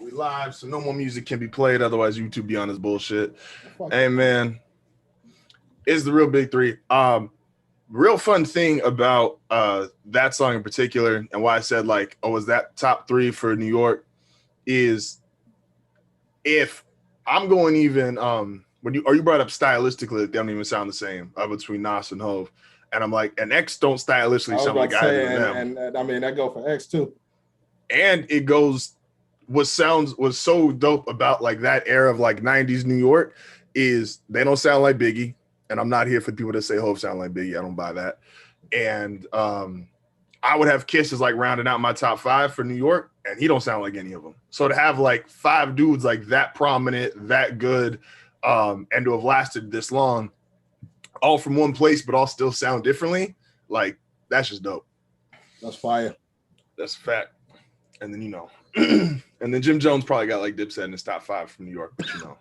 We live, so no more music can be played. Otherwise, YouTube be on this bullshit. Hey, man, it's the Real Big Three. Real fun thing about that song in particular, and why I said like, oh, was that top three for New York? Is if I'm going even when you brought up stylistically, they don't even sound the same between Nas and Hov, and I'm like, and X don't stylistically sound like either of them. And I mean that go for X too. And it goes. What was so dope about like that era of like 90s New York is they don't sound like Biggie. And I'm not here for people that say Hov sound like Biggie. I don't buy that. And I would have Kiss as like rounding out my top five for New York, and he don't sound like any of them. So to have like five dudes like that prominent, that good, and to have lasted this long, all from one place, but all still sound differently, like that's just dope. That's fire. That's a fact. And then, you know, and then Jim Jones probably got like Dipset in his top five from New York, but you know,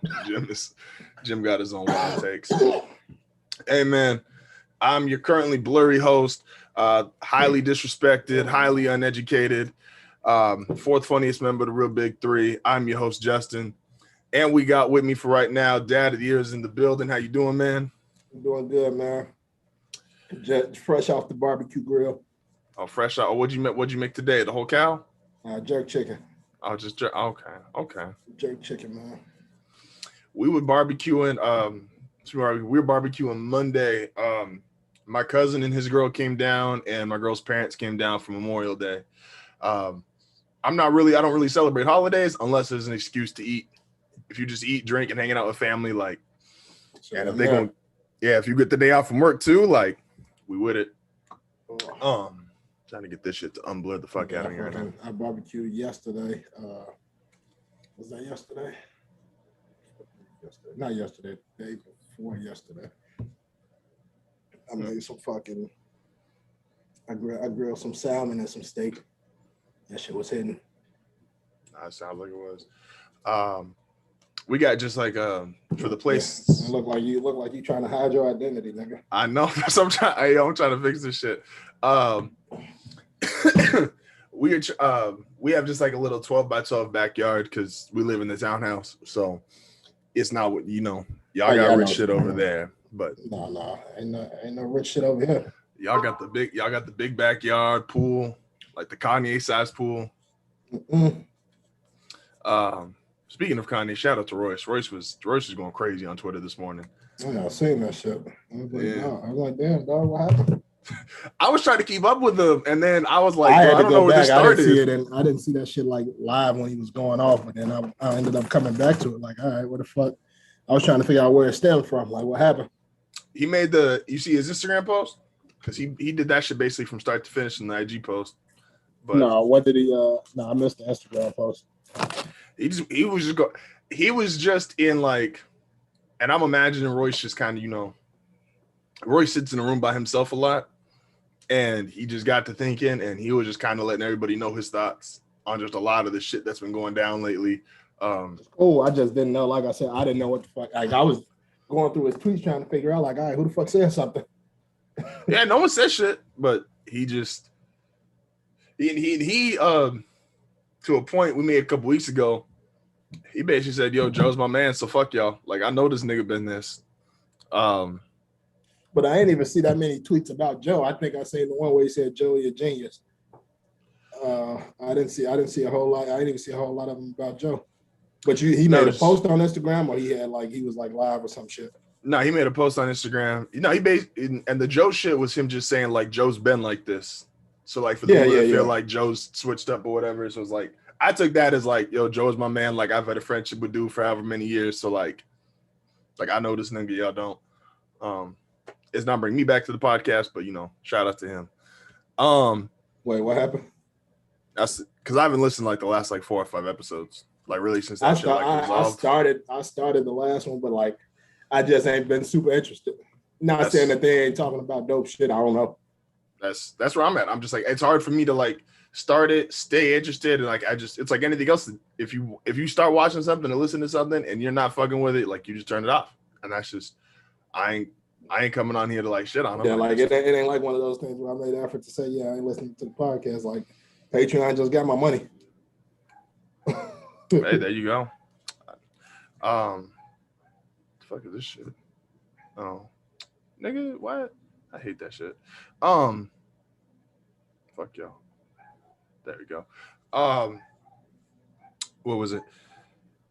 Jim got his own wild takes. Hey man, I'm your currently blurry host, highly disrespected, highly uneducated, fourth funniest member of the Real Big Three. I'm your host, Justin. And we got with me for right now, Dad of the Years in the building. How you doing, man? I'm doing good, man. Just fresh off the barbecue grill. Oh, fresh out. Oh, what'd you make today? The whole cow? Jerk chicken. Oh, just jerk. Okay. Jerk chicken, man. We were barbecuing. We were barbecuing Monday. My cousin and his girl came down, and my girl's parents came down for Memorial Day. I don't really celebrate holidays unless there's an excuse to eat. If you just eat, drink, and hanging out with family, like, so, and if you get the day off from work too, like, we with it. Trying to get this shit to unblur the fuck out of here. I barbecued yesterday. Was that yesterday? Not yesterday. Day before yesterday. I made some fucking. I grilled some salmon and some steak. That shit was hitting. That sounds like it was. We got just like for the place. Yeah. Look like you trying to hide your identity, nigga. I know. That's what I'm trying to fix this shit. We have just like a little 12 by 12 backyard because we live in the townhouse, so it's not what y'all got rich shit over there, but no, ain't no rich shit over here. Y'all got the big backyard pool, like the Kanye size pool. Speaking of Kanye, shout out to Royce. Royce was going crazy on Twitter this morning. I seen that shit. I was like, damn, dog, what happened? I was trying to keep up with him, and then I was like, I don't know where this started. I didn't see that shit like live when he was going off, but then I ended up coming back to it. Like, all right, what the fuck? I was trying to figure out where it stemmed from. Like, what happened? He made you see his Instagram post? Because he did that shit basically from start to finish in the IG post. But no, what did he? No, I missed the Instagram post. He was just in like, and I'm imagining Royce just kind of, Royce sits in a room by himself a lot. And he just got to thinking, and he was just kind of letting everybody know his thoughts on just a lot of the shit that's been going down lately. I just didn't know. Like I said, I didn't know what the fuck. Like, I was going through his tweets trying to figure out, like, all right, who the fuck said something? Yeah, no one said shit, but he just he to a point we made a couple weeks ago. He basically said, "Yo, Joe's my man, so fuck y'all. Like, I know this nigga been this." But I ain't even see that many tweets about Joe. I think I seen the one where he said, "Joe, you're a genius." I didn't see a whole lot. I didn't even see a whole lot of them about Joe. But he made a post on Instagram, or he was like live or some shit. No, he made a post on Instagram. And the Joe shit was him just saying like Joe's been like this. So like for the people that feel like Joe's switched up or whatever, so it's like I took that as like, yo, Joe's my man. Like I've had a friendship with dude for however many years. So like I know this nigga, y'all don't. It's not bringing me back to the podcast, but shout out to him. Wait, what happened? That's because I haven't listened like the last like 4 or 5 episodes, like really since that shit like resolved. I started the last one, but like I just ain't been super interested. Not saying that they ain't talking about dope shit. I don't know. That's where I'm at. I'm just like, it's hard for me to like start it, stay interested, and like it's like anything else. If you start watching something and listen to something and you're not fucking with it, like you just turn it off, and that's just I ain't coming on here to like shit on them. Yeah, like it ain't like one of those things where I made an effort to say, yeah, I ain't listening to the podcast. Like Patreon just got my money. Hey, there you go. The fuck is this shit? Oh, nigga, what? I hate that shit. Fuck y'all. There we go. What was it?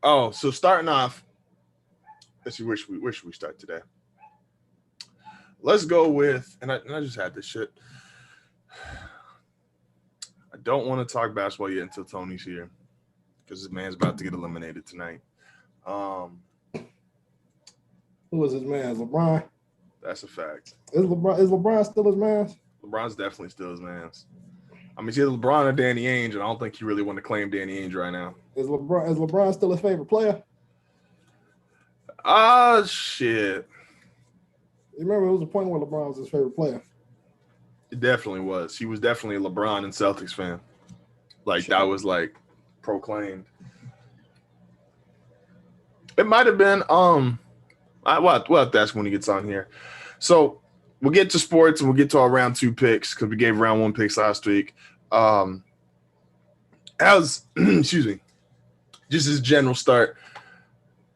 Oh, so starting off, let's see, where should we start today? Let's go with, and I just had this shit. I don't want to talk basketball yet until Tony's here, because this man's about to get eliminated tonight. Who was his man? LeBron? That's a fact. Is LeBron still his man? LeBron's definitely still his man. I mean, it's either LeBron or Danny Ainge, and I don't think he really want to claim Danny Ainge right now. Is LeBron still his favorite player? Shit. You remember it was a point where LeBron was his favorite player. It definitely was. He was definitely a LeBron and Celtics fan. Like, that was, like, proclaimed. It might have been, we'll have to ask when he gets on here. So, we'll get to sports and we'll get to our round 2 picks because we gave round 1 picks last week. Excuse me, just as general start,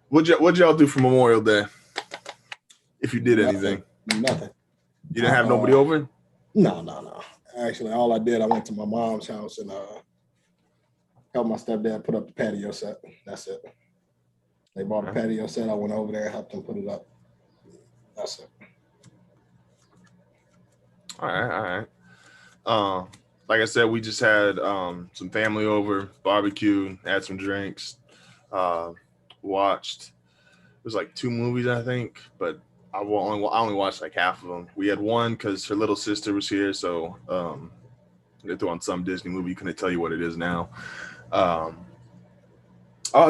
what'd y'all do for Memorial Day? If you did anything. Nothing. You didn't have nobody over? No. Actually, all I did, I went to my mom's house and helped my stepdad put up the patio set. That's it. They bought a patio set. I went over there and helped them put it up. That's it. All right. Like I said, we just had some family over, barbecue, had some drinks, watched. It was like 2 movies, I think, but I only watched like half of them. We had one because her little sister was here, so they threw on some Disney movie. Couldn't tell you what it is now.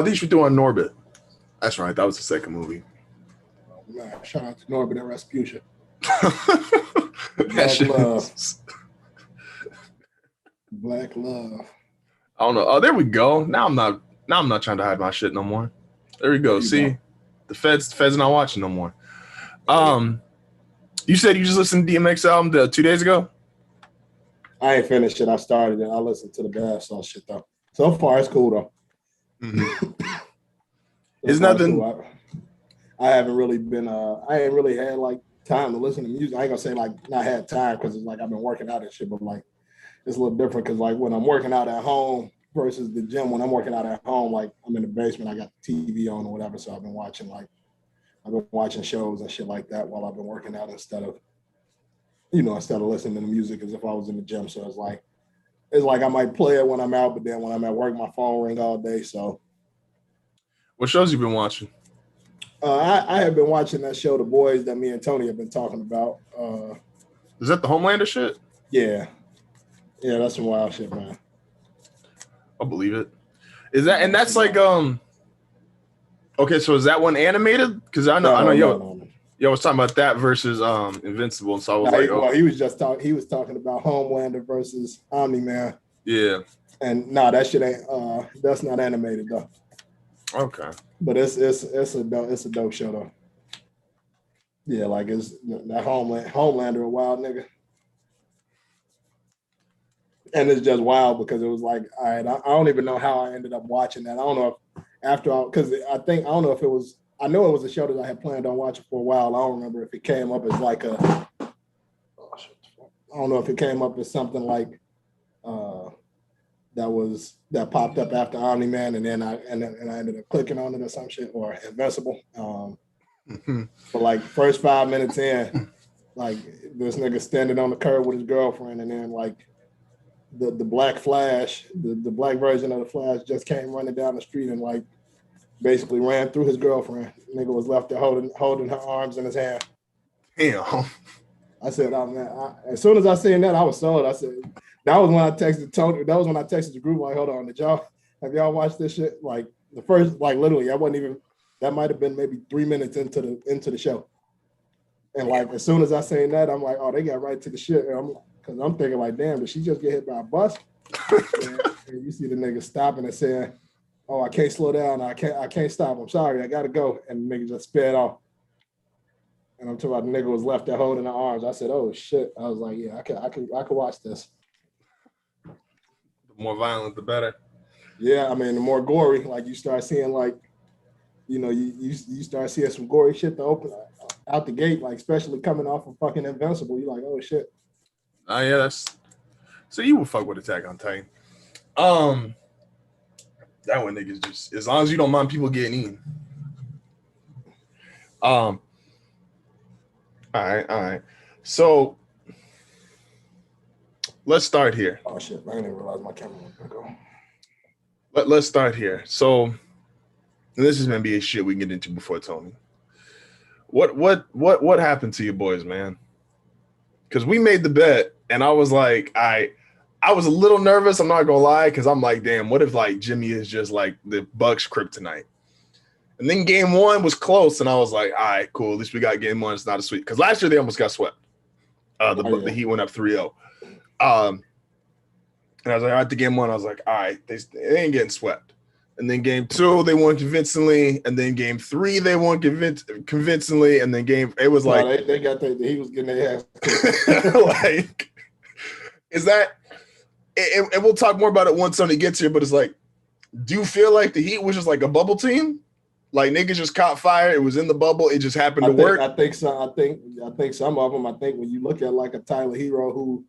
These were doing Norbit. That's right. That was the second movie. Oh, man. Shout out to Norbit and Rasputia. Black love. Black love. I don't know. Oh, there we go. Now I'm not trying to hide my shit no more. There we go. See, the feds are not watching no more. You said you just listened to DMX album 2 days ago? I ain't finished it. I started it. I listened to the bad sauce shit though. So far, it's cool though. Mm-hmm. It's nothing. Cool. I haven't really been. I ain't really had like time to listen to music. I ain't gonna say like not had time because it's like I've been working out and shit, but like it's a little different because like when I'm working out at home versus the gym. When I'm working out at home, like I'm in the basement, I got the TV on or whatever, so I've been watching shows and shit like that while I've been working out instead of listening to the music as if I was in the gym. So it's like I might play it when I'm out, but then when I'm at work, my phone ring all day. So, what shows you been watching? I have been watching that show, The Boys, that me and Tony have been talking about. Is that the Homelander shit? Yeah, that's some wild shit, man. I'll believe it. Is that and that's like okay, so is that one animated? Because I know yo was talking about that versus Invincible, and so I was he was talking about Homelander versus Omni-Man. Yeah. And that shit ain't that's not animated though. Okay. But it's a dope show though. Yeah, like it's that Homelander a wild nigga. And it's just wild because it was like, all right, I don't even know how I ended up watching that. I don't know if because I don't know if it was, I know it was a show that I had planned on watching for a while. I don't remember if it came up as like I don't know if it came up as something like that popped up after Omni-Man, and then I ended up clicking on it or some shit, or Invincible. But like first 5 minutes in, like this nigga standing on the curb with his girlfriend, and then like the Black Flash, the black version of the Flash just came running down the street and like basically ran through his girlfriend. Nigga was left there holding her arms in his hand. Damn. I said, oh man, as soon as I seen that, I was sold. I said, that was when I texted Tony. That was when I texted the group, like, hold on, have y'all watched this shit? Like the first, like literally, that might have been maybe 3 minutes into the show. And like, as soon as I seen that, I'm like, oh, they got right to the shit. Because I'm thinking like, damn, did she just get hit by a bus? and you see the nigga stopping and saying, oh, I can't slow down. I can't stop. I'm sorry. I got to go. And the nigga just sped off. And I'm talking about the nigga was left there holding her arms. I said, oh, shit. I was like, yeah, I could watch this. The more violent, the better. Yeah, I mean, the more gory, like you start seeing, like, you start seeing some gory shit to open out the gate, like especially coming off of fucking Invincible. You're like, oh shit. Oh yeah, that's so you would fuck with Attack on Titan. That one niggas just as long as you don't mind people getting in. All right. So let's start here. Oh shit! I didn't even realize my camera was gonna go. Let's start here. So this is NBA shit we can get into before Tony. What happened to you boys, man? Because we made the bet, and I was like, I was a little nervous. I'm not gonna lie, because I'm like, damn, what if like Jimmy is just like the Bucks kryptonite? And then game one was close, and I was like, all right, cool. At least we got game one. It's not a sweep. Because last year they almost got swept. The Heat went up 3-0. And I was like, all right, the game one, I was like, all right, they ain't getting swept. And then game two, they won convincingly. And then game three, they won convincingly. And then it was like they got he was getting their ass. like, is that? And we'll talk more about it once Tony gets here. But it's like, do you feel like the Heat was just like a bubble team? Like niggas just caught fire. It was in the bubble. It just happened to work. I think so. I think some of them. I think when you look at like a Tyler Hero who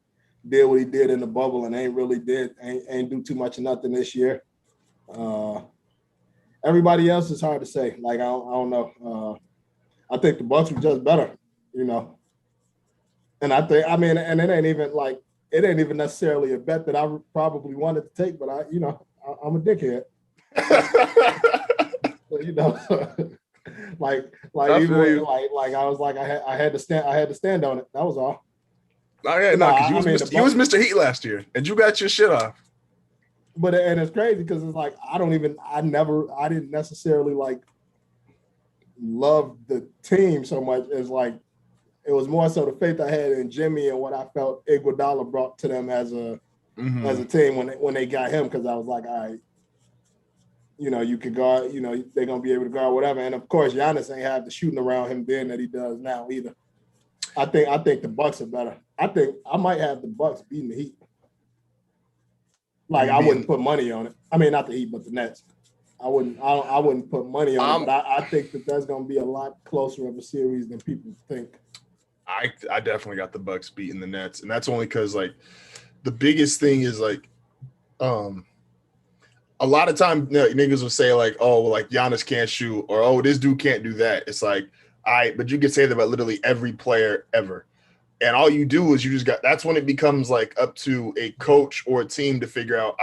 did what he did in the bubble and ain't do too much of nothing this year. Everybody else is hard to say. Like I don't know. I think the Bucks were just better, And I think and it ain't even necessarily a bet that I probably wanted to take, but I'm a dickhead. like I was like I had to stand on it. That was all. Oh yeah, because you was Mr. Heat last year, and you got your shit off. But and it's crazy because it's like I didn't necessarily like love the team so much as like it was more so the faith I had in Jimmy and what I felt Iguodala brought to them as a team when they got him, because I was like, all right, you could guard, they're gonna be able to guard whatever. And of course, Giannis ain't have the shooting around him then that he does now either. I think the Bucks are better. I think I might have the Bucks beating the Heat. Like I wouldn't put money on it. I mean, not the Heat, but the Nets. I wouldn't put money on it, but I think that's going to be a lot closer of a series than people think. I definitely got the Bucks beating the Nets, and that's only because like the biggest thing is like, a lot of time niggas will say like, oh, well, like Giannis can't shoot, or oh, this dude can't do that. It's like, but you can say that about literally every player ever. And all you do is that's when it becomes like up to a coach or a team to figure out,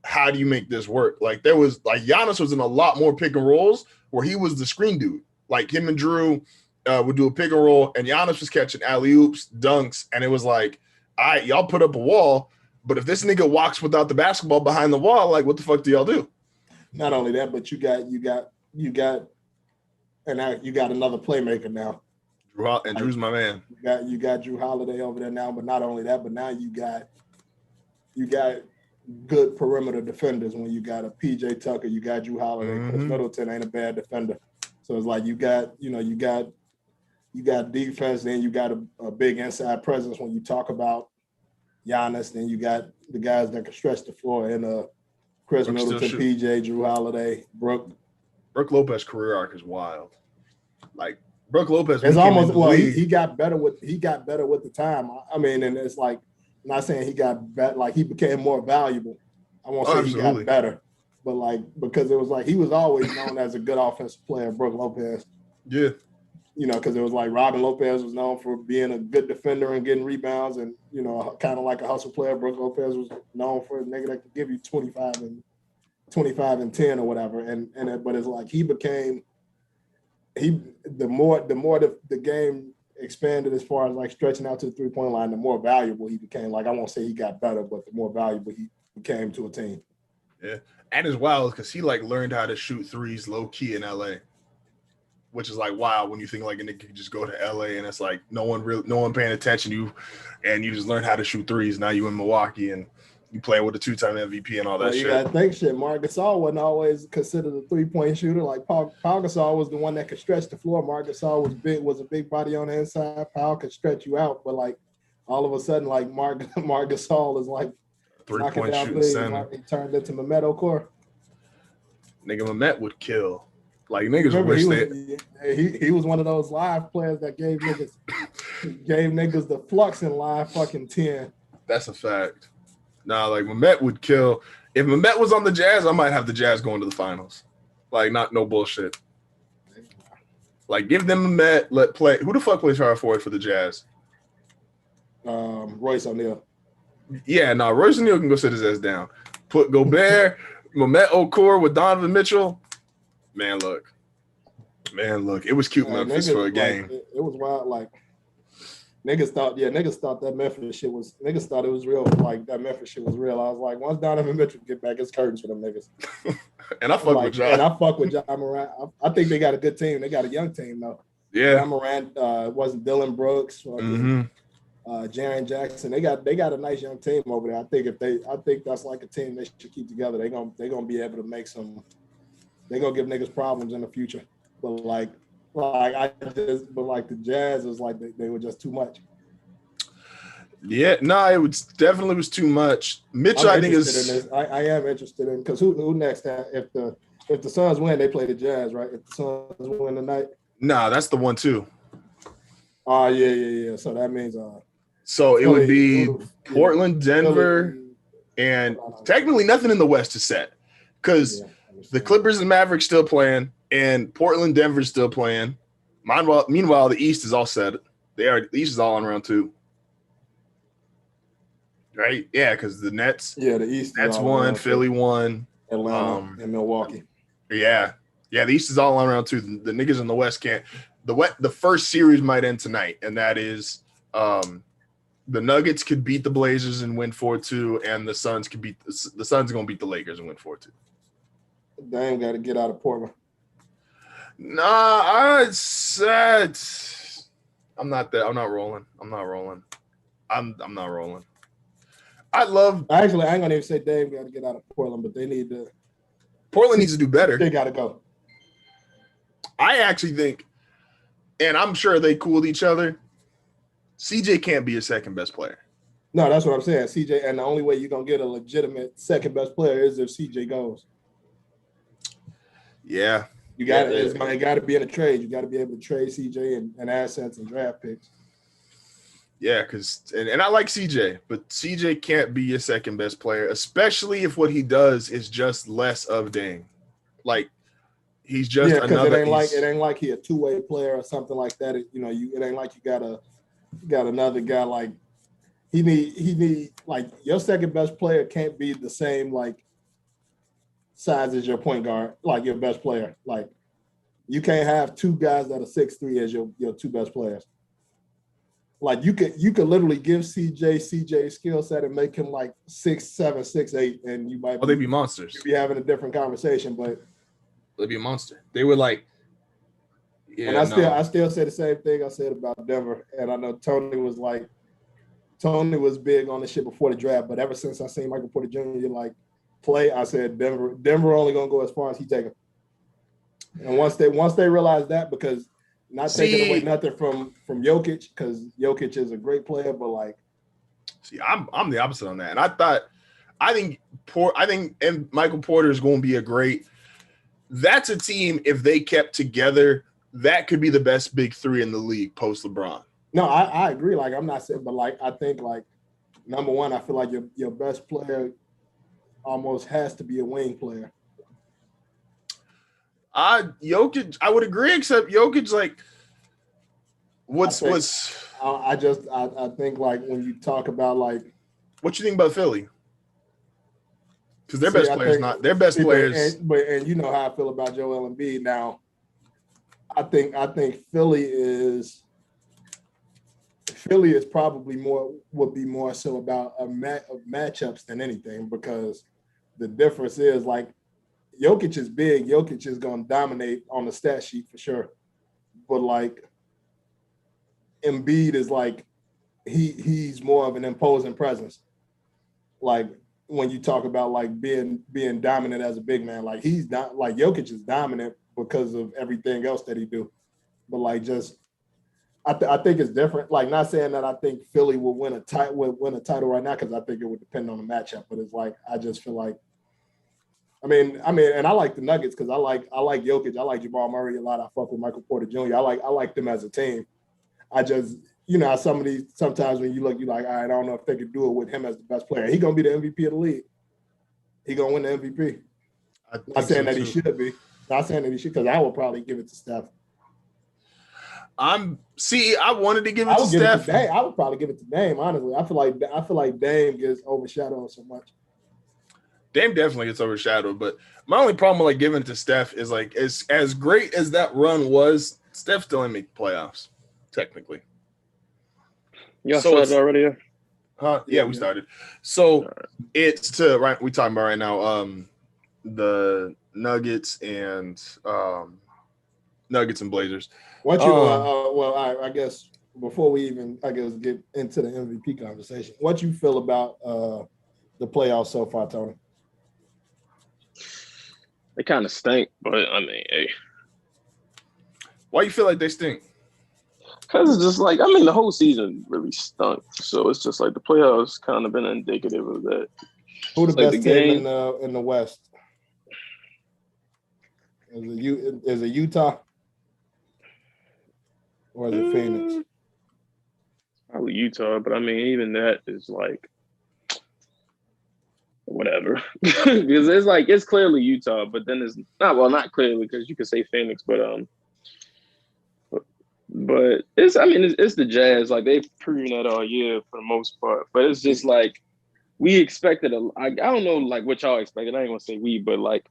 how do you make this work? Like there was like Giannis was in a lot more pick and rolls where he was the screen dude. Like him and Drew would do a pick and roll, and Giannis was catching alley-oops, dunks, and it was like, all right, y'all put up a wall, but if this nigga walks without the basketball behind the wall, like what the fuck do y'all do? Not only that, but you got another playmaker now. Drew's my man. You got Drew Holiday over there now, but not only that, but now you got good perimeter defenders. When you got a PJ Tucker, you got Drew Holiday. Chris Middleton ain't a bad defender, so it's like you got defense, then you got a big inside presence. When you talk about Giannis, then you got the guys that can stretch the floor and Chris Middleton, PJ, Drew Holiday, Brook Lopez career arc is wild. Like. Brook Lopez. It's almost he got better with the time. I mean, and it's like I'm not saying he got better, like he became more valuable. I won't say he got better, but like because it was like he was always known as a good offensive player, Brook Lopez. Yeah. Because it was like Robin Lopez was known for being a good defender and getting rebounds, and kind of like a hustle player. Brook Lopez was known for a nigga that could give you 25 and 10 or whatever. But it's like he became. The more the game expanded as far as like stretching out to the 3-point line, the more valuable he became. Like I won't say he got better, but the more valuable he became to a team. Yeah, and it's wild because he like learned how to shoot threes low key in LA, which is like wild when you think like a nigga can just go to LA and it's like no one paying attention to you, and you just learn how to shoot threes. Now you in Milwaukee and you playing with a 2-time MVP and all that shit. You gotta think shit. Marc Gasol wasn't always considered a 3-point shooter. Like Paul Gasol was the one that could stretch the floor. Marc Gasol was a big body on the inside. Paul could stretch you out, but like all of a sudden, like Marc Gasol is like 3-point shooting center. He turned into Mehmet Okur. Nigga, Mehmet would kill. Like niggas Remember, wish he was one of those live players that gave niggas the flux in live fucking 10. That's a fact. Nah, like Mehmet would kill. If Mehmet was on the Jazz, I might have the Jazz going to the finals. Like, not no bullshit. Like, give them Mehmet, let play. Who the fuck plays power forward for the Jazz? Royce O'Neal. Yeah, no, Royce O'Neal can go sit his ass down. Put Gobert, Mehmet Okur with Donovan Mitchell. Man, look. It was cute Memphis for a game. Like, it was wild. Like, niggas thought that Memphis shit was, niggas thought it was real. Like, that Memphis shit was real. I was like, once Donovan Mitchell get back, it's curtains for them niggas. And I fuck with John. And I fuck with John Morant. I think they got a good team. They got a young team, though. Yeah. John Morant, wasn't Dylan Brooks. Jaren Jackson. They got a nice young team over there. I think that's like a team they should keep together. They're gonna be able to make some. They're gonna give niggas problems in the future. But the Jazz is like they were just too much. Yeah, no, it was definitely was too much. Mitchell, I think is. I am interested in because who next? If the Suns win, they play the Jazz, right? If the Suns win tonight. Nah, that's the one too. Oh yeah. So that means So it would be Portland, Denver, and technically nothing in the West is set because the Clippers and Mavericks still playing, and Portland, Denver's still playing. Meanwhile, the East is all set. The East is all on round 2. Right? Yeah, because the Nets. Yeah, the East. Nets won, Philly won, Atlanta and Milwaukee. Yeah. The East is all on round 2. The niggas in the West can't. The first series might end tonight, and that is the Nuggets could beat the Blazers and win 4-2, and the Suns could beat the Suns are gonna beat the Lakers and win 4-2. They ain't got to get out of Portland. Nah, I said I'm not that. I'm not rolling. I'm not rolling. Actually, I ain't gonna even say Dame got to get out of Portland, but they need to. Portland needs to do better. They got to go. I actually think, and I'm sure they cooled each other. CJ can't be a second best player. No, that's what I'm saying. CJ, and the only way you're gonna get a legitimate second best player is if CJ goes. Yeah. It got to be in a trade. You got to be able to trade CJ and assets and draft picks. Yeah, because and I like CJ, but CJ can't be your second best player, especially if what he does is just less of Dame. Like he's just another. It ain't like he a two-way player or something like that. It ain't like you got another guy like he need like your second best player can't be the same like size as your point guard, like your best player. Like you can't have two guys that are 6'3" as your two best players. Like you could literally give CJ's skill set and make him like 6'7", 6'8", and you might. They'd be monsters. You'd be having a different conversation, but they'd be a monster. They were like, yeah. And I still say the same thing I said about Denver, and I know Tony was big on this shit before the draft, but ever since I seen Michael Porter Jr. like play, I said Denver only gonna go as far as he take him. And once they realize that, because. Not taking away nothing from Jokic, because Jokic is a great player, but like, I'm the opposite on that, and I think and Michael Porter is going to be a great. That's a team if they kept together, that could be the best big three in the league post LeBron. No, I agree. Like I'm not saying, but like I think like number one, I feel like your best player almost has to be a wing player. Jokic, I would agree, except Jokic, like, I think like when you talk about like, what you think about Philly? Because their best players. And you know how I feel about Joel Embiid now. I think Philly is probably would be more so about of matchups than anything, because the difference is like. Jokic is big. Jokic is going to dominate on the stat sheet for sure. But, like, Embiid is, like, he's more of an imposing presence. Like, when you talk about, like, being dominant as a big man, like, he's not – like, Jokic is dominant because of everything else that he do. But, like, just I think it's different. Like, not saying that I think Philly will win a title right now, because I think it would depend on the matchup. But it's like, I just feel like, I mean, and I like the Nuggets because I like Jokic. I like Jamal Murray a lot. I fuck with Michael Porter Jr. I like them as a team. I just, sometimes when you look, you're like, all right, I don't know if they could do it with him as the best player. He's gonna be the MVP of the league. He's gonna win the MVP. Not saying that he should be. Not saying that he should, because I would probably give it to Steph. I wanted to give it to Steph. I would probably give it to Dame, honestly. I feel like Dame gets overshadowed so much. Dame definitely gets overshadowed, but my only problem with like giving it to Steph is like as great as that run was, Steph still didn't make the playoffs, technically. Y'all started already? Huh? Yeah, we started. So it's to right. We talking about right now. The Nuggets and Blazers. What you I guess before we even get into the MVP conversation, what you feel about the playoffs so far, Tony? They kind of stink, but I mean, hey. Why you feel like they stink? Because it's just like, I mean, the whole season really stunk. So it's just like the playoffs kind of been indicative of that. Who the best team in the West? Is it Utah? Or is it Phoenix? Probably Utah, but I mean, even that is like whatever. Because it's clearly Utah, but then it's not clearly, because you could say Phoenix, but it's the Jazz. Like, they've proven that all year for the most part. But it's just like we expected I don't know like what y'all expected. I ain't gonna say we, but like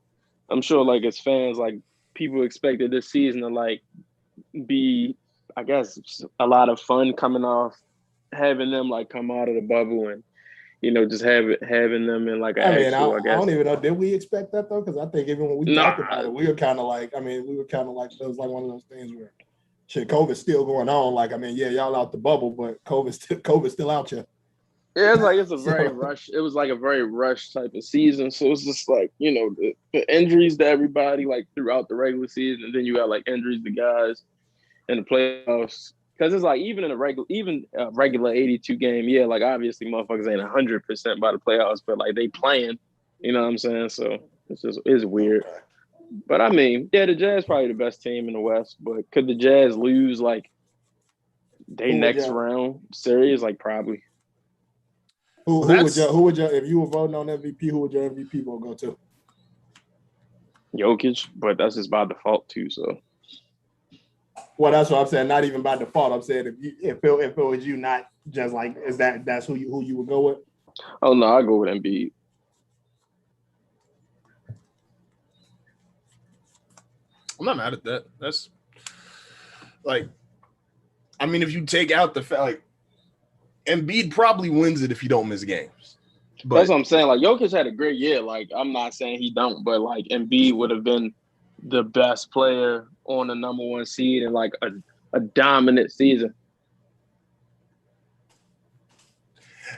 I'm sure like as fans, like people expected this season to like be, I guess, a lot of fun coming off having them like come out of the bubble and just having them in like I don't even know. Did we expect that though? Because I think even when we talked about it, we were kind of like, it was like one of those things where shit, COVID's still going on. Like, I mean, yeah, y'all out the bubble, but COVID's still out here. Yeah, it's a very rush. It was like a very rushed type of season. So it's just like, the injuries to everybody like throughout the regular season, and then you got like injuries to guys in the playoffs. Because it's like even a regular 82 game, yeah, like obviously motherfuckers ain't 100% by the playoffs, but like they playing, you know what I'm saying? So it's weird. But I mean, yeah, the Jazz probably the best team in the West, but could the Jazz lose like next round series? Like probably. Who would your if you were voting on MVP, who would your MVP vote go to? Jokic, but that's just by default too. So. Well, that's what I'm saying. Not even by default. I'm saying if it was you, not just like that's who you would go with. Oh no, I go with Embiid. I'm not mad at that. That's like, I mean, if you take out the fact, like, Embiid probably wins it if he don't miss games. But that's what I'm saying. Like, Jokic had a great year. Like, I'm not saying he don't, but like Embiid would have been the best player on the number one seed in like a dominant season.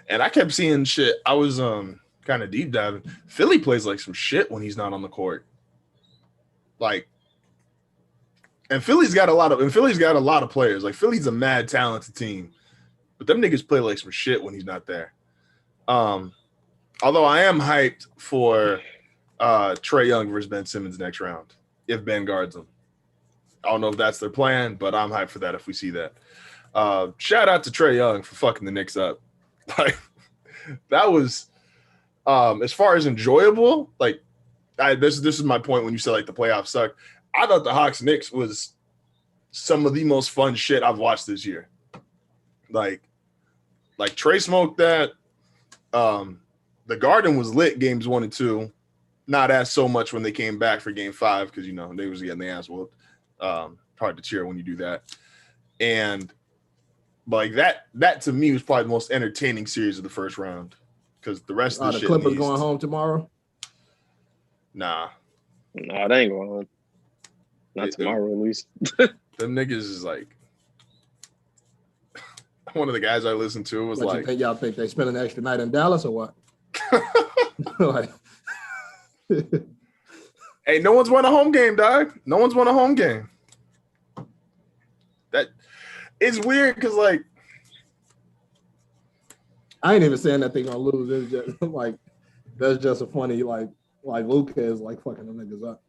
And I kept seeing shit. I was kind of deep diving. Philly plays like some shit when he's not on the court. Like, and Philly's got a lot of players. Like, Philly's a mad talented team, but them niggas play like some shit when he's not there. Although I am hyped for Trae Young versus Ben Simmons next round if Ben guards him. I don't know if that's their plan, but I'm hyped for that if we see that. Shout out to Trae Young for fucking the Knicks up. Like, that was as far as enjoyable. Like, this is my point when you said like the playoffs suck. I thought the Hawks Knicks was some of the most fun shit I've watched this year. Like Trae smoked that. The Garden was lit games 1 and 2. Not as so much when they came back for game 5 because they was getting the ass whooped. Hard to cheer when you do that. And like that to me was probably the most entertaining series of the first round because the rest of the shit. The Clippers going home tomorrow? Nah, they ain't going home. Not tomorrow, at least. Them niggas is like one of the guys I listened to was like, y'all think they spend an extra night in Dallas or what? Like, hey, no one's won a home game, dog. No one's won a home game. it's weird because like I ain't even saying that they gonna lose. It's just like that's just a funny like Luka is like fucking them niggas up.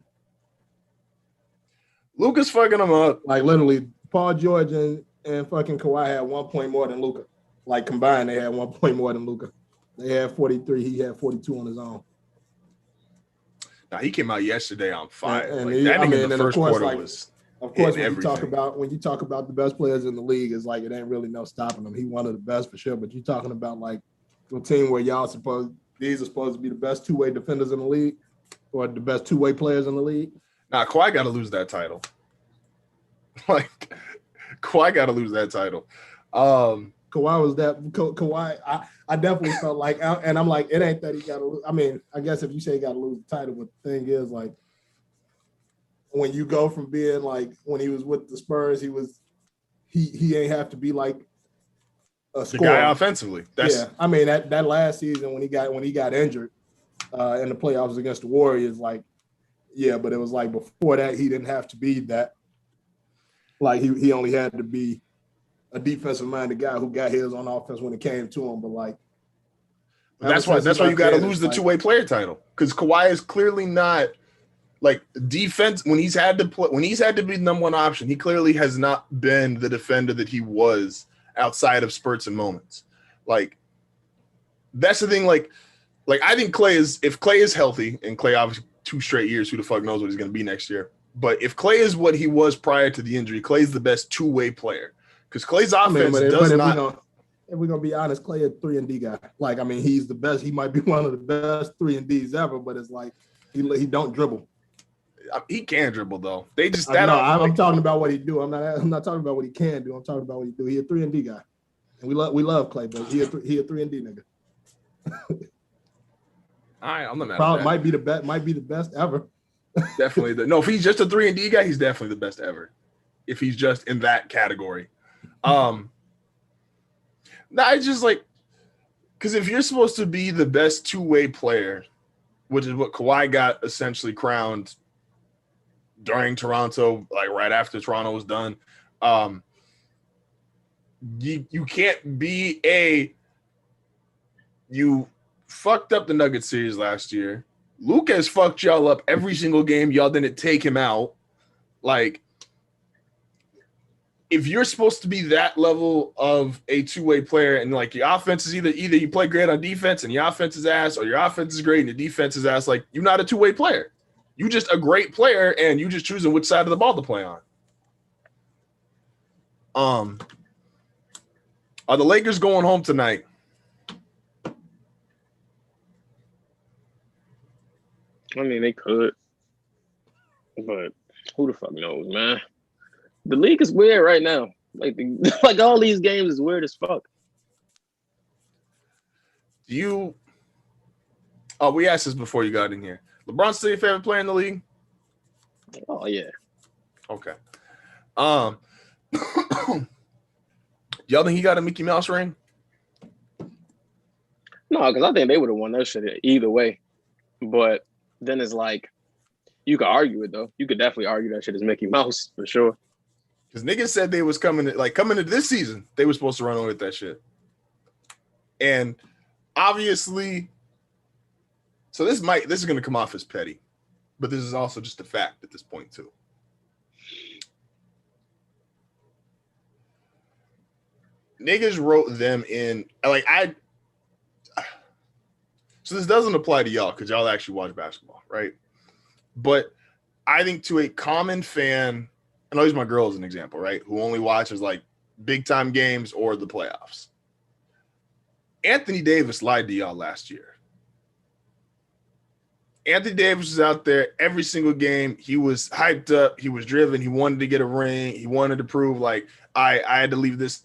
Luka's fucking them up. Like literally, Paul George and fucking Kawhi had 1 point more than Luka. Like combined, they had 1 point more than Luka. They had 43. He had 42 on his own. Now he came out yesterday on fire. And like, he, that I nigga mean, in the and first of course, quarter like, was. Of course, when everything. you talk about the best players in the league, it's like it ain't really no stopping him. He one of the best for sure. But you're talking about like a team where these are supposed to be the best two-way defenders in the league, or the best two-way players in the league. Nah, Kawhi got to lose that title. Like Kawhi got to lose that title. Kawhi was that. Kawhi, I definitely felt like, and I'm like, it ain't that he got to lose. I mean, I guess if you say he got to lose the title, but the thing is, like, when you go from being like when he was with the Spurs, he ain't have to be like a scorer. The guy offensively. I mean that last season when he got injured in the playoffs against the Warriors, like, yeah, but it was like before that he didn't have to be that. Like he only had to be a defensive minded guy who got his on offense when it came to him. But like that's why you got to lose the two-way player title, because Kawhi is clearly not like defense when he's had to be the number one option. He clearly has not been the defender that he was outside of spurts and moments. Like that's the thing. Like I think if Klay is healthy, and Klay obviously 2 straight years, who the fuck knows what he's going to be next year. But if Klay is what he was prior to the injury, Klay's the best two-way player, because Klay's offense does not. If we're gonna be honest, Klay is a 3-and-D guy. Like, I mean, he's the best. He might be one of the best 3-and-Ds ever, but it's like he don't dribble. He can dribble though. They just I'm talking about what he do. I'm not talking about what he can do. I'm talking about what he do. He a 3-and-D guy, and we love Klay, but he a 3-and-D nigga. I'm not mad at that. Might be the best ever. Definitely. No, if he's just a 3-and-D guy, he's definitely the best ever. If he's just in that category. I just like, because if you're supposed to be the best two-way player, which is what Kawhi got essentially crowned during Toronto, like right after Toronto was done, you can't be you fucked up the Nuggets series last year. Luka has fucked y'all up every single game. Y'all didn't take him out. Like, if you're supposed to be that level of a two-way player, and like your offense is either you play great on defense and your offense is ass, or your offense is great and your defense is ass, like you're not a two-way player. You just a great player, and you just choosing which side of the ball to play on. Are the Lakers going home tonight? I mean, they could, but who the fuck knows, man? The league is weird right now. Like all these games is weird as fuck. We asked this before you got in here. LeBron still your favorite player in the league? Oh yeah. Okay. Y'all think he got a Mickey Mouse ring? No, because I think they would have won that shit either way. But then it's like, you could argue it though. You could definitely argue that shit is Mickey Mouse for sure. Because niggas said they was coming into this season, they were supposed to run away with that shit. And obviously, so this is going to come off as petty, but this is also just a fact at this point too. Niggas wrote them in, like so this doesn't apply to y'all because y'all actually watch basketball, right? But I think to a common fan, and I'll use my girl as an example, right? Who only watches like big time games or the playoffs. Anthony Davis lied to y'all last year. Anthony Davis was out there every single game. He was hyped up. He was driven. He wanted to get a ring. He wanted to prove like I had to leave this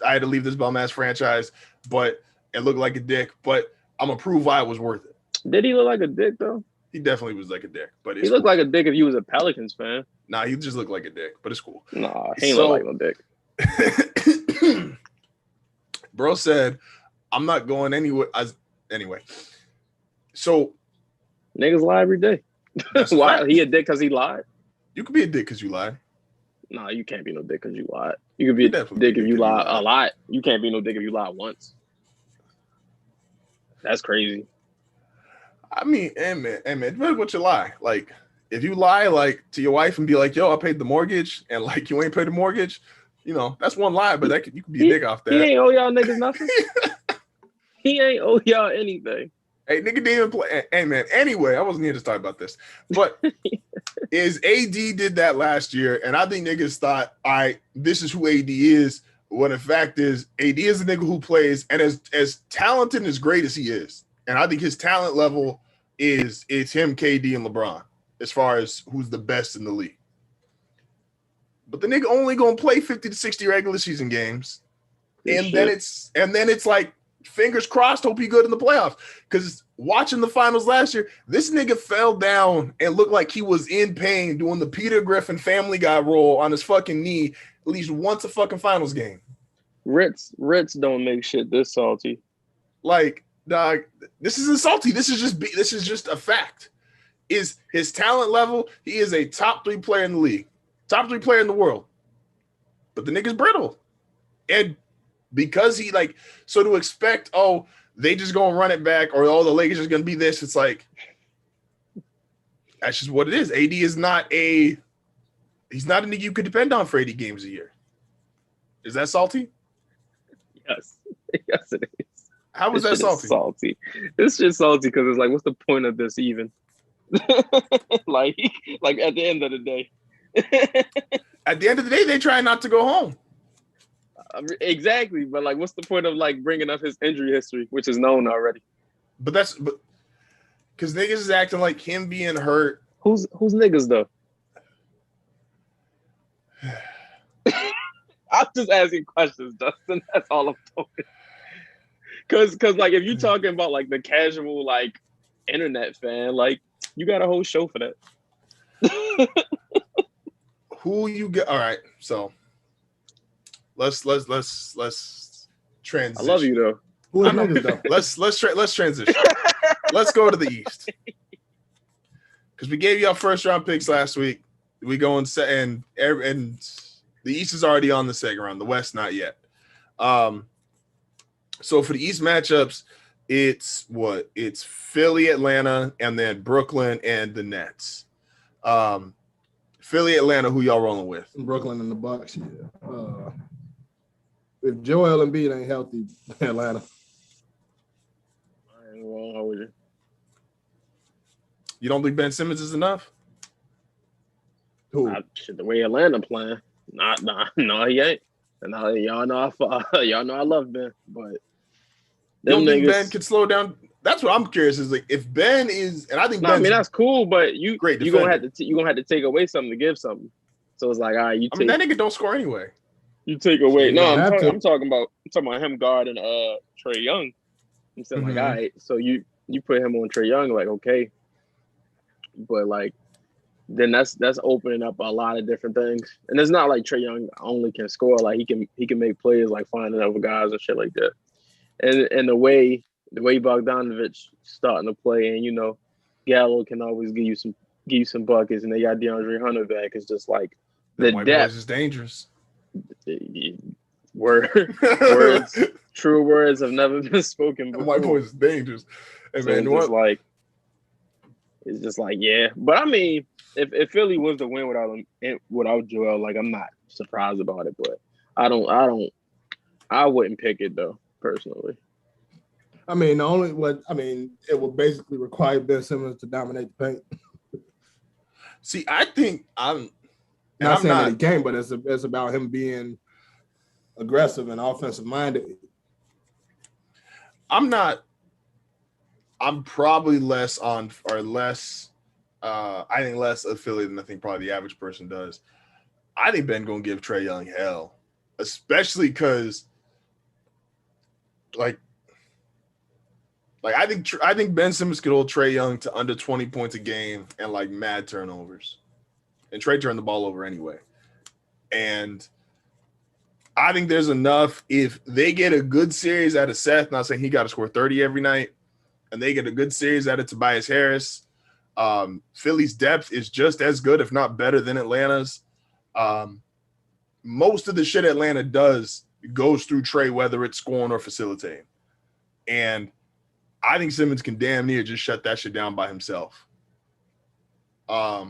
bum ass franchise, but it looked like a dick. But I'm gonna prove why it was worth it. Did he look like a dick though? He definitely was like a dick, but he looked like a dick if he was a Pelicans fan. Nah, he just looked like a dick, but it's cool. Nah, he ain't look like no dick. Bro said, I'm not going anywhere. Anyway. So niggas lie every day. Why? He a dick because he lied? You could be a dick because you lied. Nah, you can't be no dick because you lied. You could be You're a definitely dick if you lie lied. a lot. You can't be no dick if you lie once. That's crazy. I mean, hey man, depends what you lie. Like, if you lie like to your wife and be like, "Yo, I paid the mortgage," and like you ain't paid the mortgage, you know that's one lie, but you can be a dick off that. He ain't owe y'all niggas nothing. He ain't owe y'all anything. Hey, nigga didn't even play. Hey man. Anyway, I wasn't here to talk about this, but is AD did that last year, and I think niggas thought, all right, this is who AD is. When the fact is, AD is a nigga who plays, and as talented and as great as he is, and I think his talent level is him, KD, and LeBron as far as who's the best in the league. But the nigga only gonna play 50 to 60 regular season games, and then it's like fingers crossed, hope he good in the playoffs. Because watching the finals last year, this nigga fell down and looked like he was in pain doing the Peter Griffin Family Guy roll on his fucking knee at least once a fucking finals game. Ritz don't make shit this salty. Like, dog, this isn't salty. This is just a fact. Is his talent level? He is a top 3 player in the league, top 3 player in the world. But the nigga's brittle, and because he like, so to expect, oh, they just gonna run it back, or oh, the Lakers are gonna be this. It's like, that's just what it is. AD is not he's not a nigga you could depend on for 80 games a year. Is that salty? Yes, yes it is. How was that salty? Salty. It's just salty because it's like, what's the point of this even? like at the end of the day. At the end of the day, they try not to go home. Exactly, but like, what's the point of like bringing up his injury history, which is known already? But because niggas is acting like him being hurt. Who's niggas though? I'm just asking questions, Dustin. That's all I'm talking. Because like, if you're talking about like the casual like internet fan, like you got a whole show for that. Who you get? All right, so let's transition. I love you though. Who are niggas though? Let's transition. Let's go to the East, because we gave you our first round picks last week. We go and the East is already on the second round. The West not yet. So for the East matchups, it's Philly, Atlanta, and then Brooklyn and the Nets. Philly, Atlanta, who y'all rolling with? Brooklyn and the Bucks. Yeah. If Joel Embiid ain't healthy, Atlanta. I ain't wrong with you. You don't think Ben Simmons is enough? Who? The way Atlanta playing, no, he ain't. And y'all know I love Ben, but you don't think Ben could slow down? That's what I'm curious. Is like if Ben is, and I think I mean that's cool, but you're gonna have to take away something to give something. So it's like, all right, I mean that nigga don't score anyway. You take away. No, I'm talking about him guarding Trae Young. I'm saying like, all right, so you put him on Trae Young, like okay, but like then that's opening up a lot of different things. And it's not like Trae Young only can score, like he can make plays like finding other guys and shit like that. And the way Bogdanovich starting to play, and you know, Gallo can always give you some buckets, and they got DeAndre Hunter back. It's just like the white depth boys is dangerous. Words, true words have never been spoken before. White boys is dangerous. Hey, So man, it's just like yeah. But I mean, if Philly was to win without Joel, like I'm not surprised about it. But I wouldn't pick it though personally. I mean, it will basically require Ben Simmons to dominate the paint. See, I think I'm not saying that he can, but it's about him being aggressive and offensive minded. I'm probably less I think less affiliated than I think probably the average person does. I think Ben gonna give Trae Young hell, especially because like I think Ben Simmons could hold Trae Young to under 20 points a game and like mad turnovers, and Trae turned the ball over anyway. And I think there's enough if they get a good series out of Seth. Not saying he got to score 30 every night, and they get a good series out of Tobias Harris. Philly's depth is just as good, if not better, than Atlanta's. most of the shit Atlanta does goes through Trey, whether it's scoring or facilitating. And I think Simmons can damn near just shut that shit down by himself. I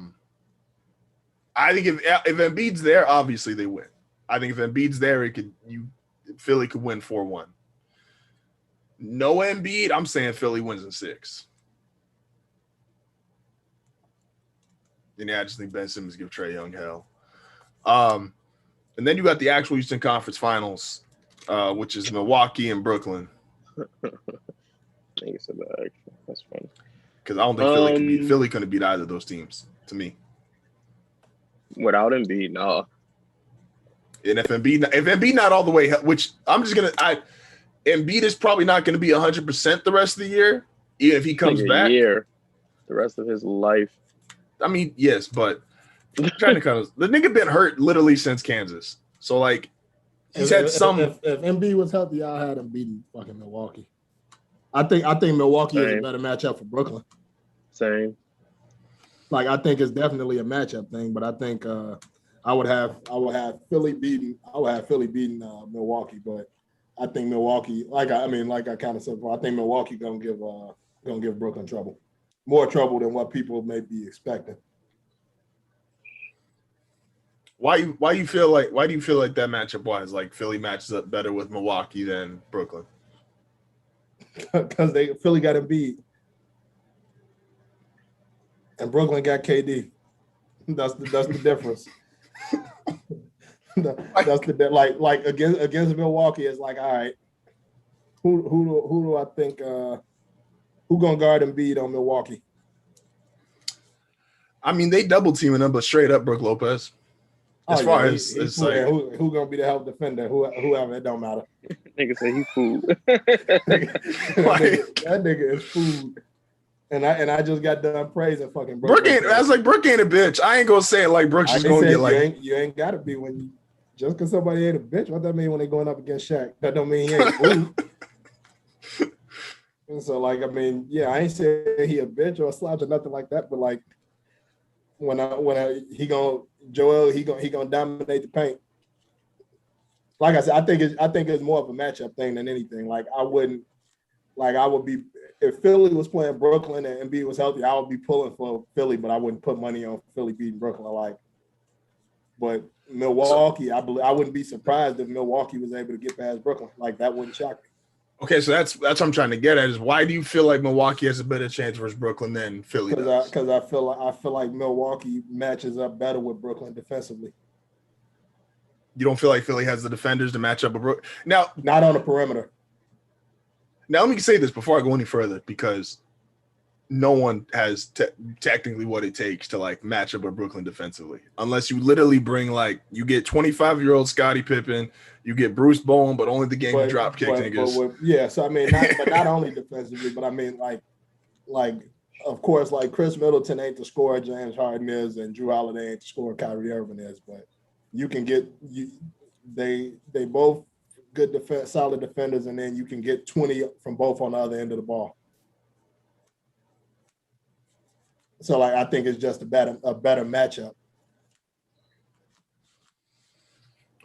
think if Embiid's there, obviously they win. I think if Embiid's there, Philly could win 4-1. No Embiid, I'm saying Philly wins in 6. And I just think Ben Simmons give Trae Young hell. And then you got the actual Eastern Conference Finals, which is Milwaukee and Brooklyn. That's funny. Because I don't think Philly couldn't beat either of those teams, to me. Without Embiid, no. And if Embiid not all the way, which I'm just going to – Embiid is probably not going to be 100% the rest of the year, even if he comes back. The rest of his life. I mean, yes, but I'm trying to kind of – the nigga been hurt literally since Kansas. So, like, he's had some – If Embiid was healthy, I had him beating fucking Milwaukee. I think Milwaukee is a better matchup for Brooklyn. Same. Like, I think it's definitely a matchup thing, but I think I would have Philly beating Milwaukee, but I think Milwaukee, like I kind of said before, I think Milwaukee gonna give Brooklyn trouble, more trouble than what people may be expecting. Why do you feel like that matchup wise, like Philly matches up better with Milwaukee than Brooklyn? Because Philly got Embiid, and Brooklyn got KD. That's the difference. That's the like against Milwaukee. It's like, all right, who do I think who gonna guard Embiid on Milwaukee? I mean, they double teaming him, but straight up Brook Lopez. As far as it's like, who gonna be the help defender? Whoever, it don't matter. Nigga say he food. that nigga is food. And I just got done praising fucking Brook. I was like, Brook ain't a bitch. I ain't gonna say it like Brook's just gonna get like. You ain't gotta be when you just because somebody ain't a bitch. What that mean when they going up against Shaq? That don't mean he ain't food. And so, like, I mean, yeah, I ain't saying he a bitch or a slouch or nothing like that, but like when he gonna dominate the paint. Like I said, I think it's more of a matchup thing than anything. Like I would be if Philly was playing Brooklyn and Embiid was healthy, I would be pulling for Philly, but I wouldn't put money on Philly beating Brooklyn. But Milwaukee, I wouldn't be surprised if Milwaukee was able to get past Brooklyn. Like that wouldn't shock me. Okay, so that's what I'm trying to get at is why do you feel like Milwaukee has a better chance versus Brooklyn than Philly does? Because I feel like Milwaukee matches up better with Brooklyn defensively. You don't feel like Philly has the defenders to match up with Brooklyn? Now, not on the perimeter. Now, let me say this before I go any further, because no one has technically what it takes to like match up with Brooklyn defensively, unless you literally bring you get 25-year-old Scottie Pippen, you get Bruce Bowen, but only the game you drop kick niggas. Yeah, so I mean, not only defensively, but I mean, like of course, like Chris Middleton ain't the scorer James Harden is, and Drew Holiday ain't the scorer Kyrie Irving is, but you can get they both good solid defenders, and then you can get 20 from both on the other end of the ball. So, like, I think it's just a better matchup.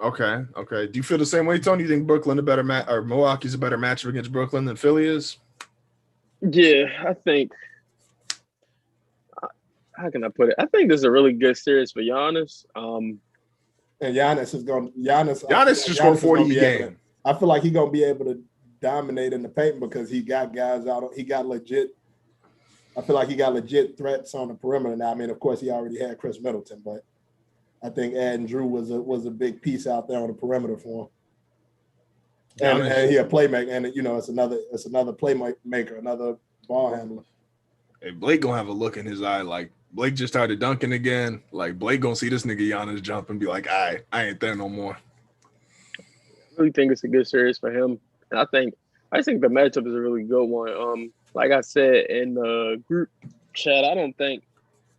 Okay. Do you feel the same way, Tony? You think Brooklyn or Milwaukee's a better matchup against Brooklyn than Philly is? Yeah, I think. How can I put it? I think this is a really good series for Giannis. And Giannis is going. Giannis just scored 40 a game. I feel like he's gonna be able to dominate in the paint because he got guys out. He got legit. I feel like he got legit threats on the perimeter now. I mean, of course, he already had Chris Middleton, but I think adding Drew was a big piece out there on the perimeter for him. And he a playmaker, and it's another playmaker, another ball handler. Hey, Blake gonna have a look in his eye like Blake just started dunking again. Like Blake gonna see this nigga Giannis jump and be like, I ain't there no more. I really think it's a good series for him. And I think the matchup is a really good one. Like I said in the group chat, I don't think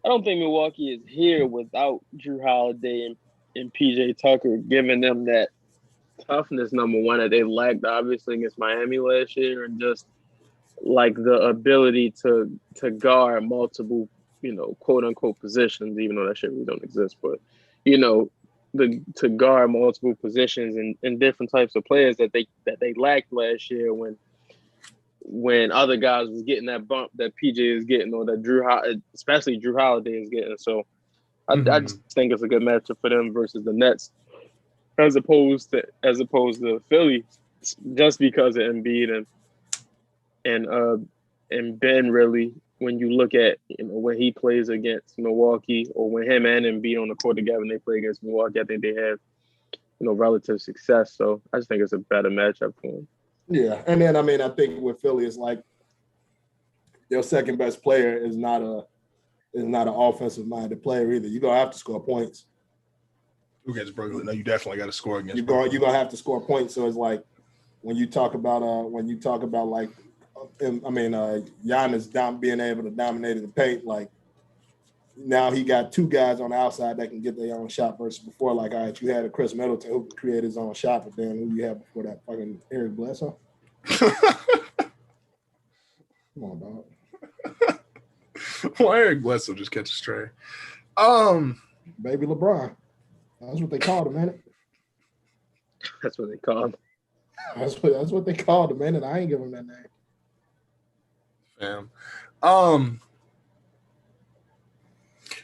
Milwaukee is here without Drew Holiday and PJ Tucker, giving them that toughness, number one, that they lacked obviously against Miami last year, and just like the ability to guard multiple, quote unquote positions, even though that shit really don't exist. But, to guard multiple positions and different types of players that they lacked last year when other guys was getting that bump that PJ is getting or that especially Drew Holiday is getting. So I just think it's a good matchup for them versus the Nets as opposed to Philly, just because of Embiid and Ben. Really, when you look at when he plays against Milwaukee or when him and Embiid on the court together and they play against Milwaukee, I think they have relative success. So I just think it's a better matchup for them. Yeah, and then I think with Philly, it's like their second best player is not an offensive minded player either. You're gonna have to score points. Who gets Brooklyn? No, you definitely got to score against. You're gonna have to score points. So it's like when you talk about like, Giannis being able to dominate the paint, like now he got two guys on the outside that can get their own shot versus before, like, all right, you had a Chris Middleton who could create his own shot, but then who you had before that? Fucking Eric Bledsoe. Come on, dog. Well, Eric Bledsoe just catch a stray. Baby LeBron. That's what they called him, man. That's what they called him. That's what they called him, man, and I ain't give him that name. Fam.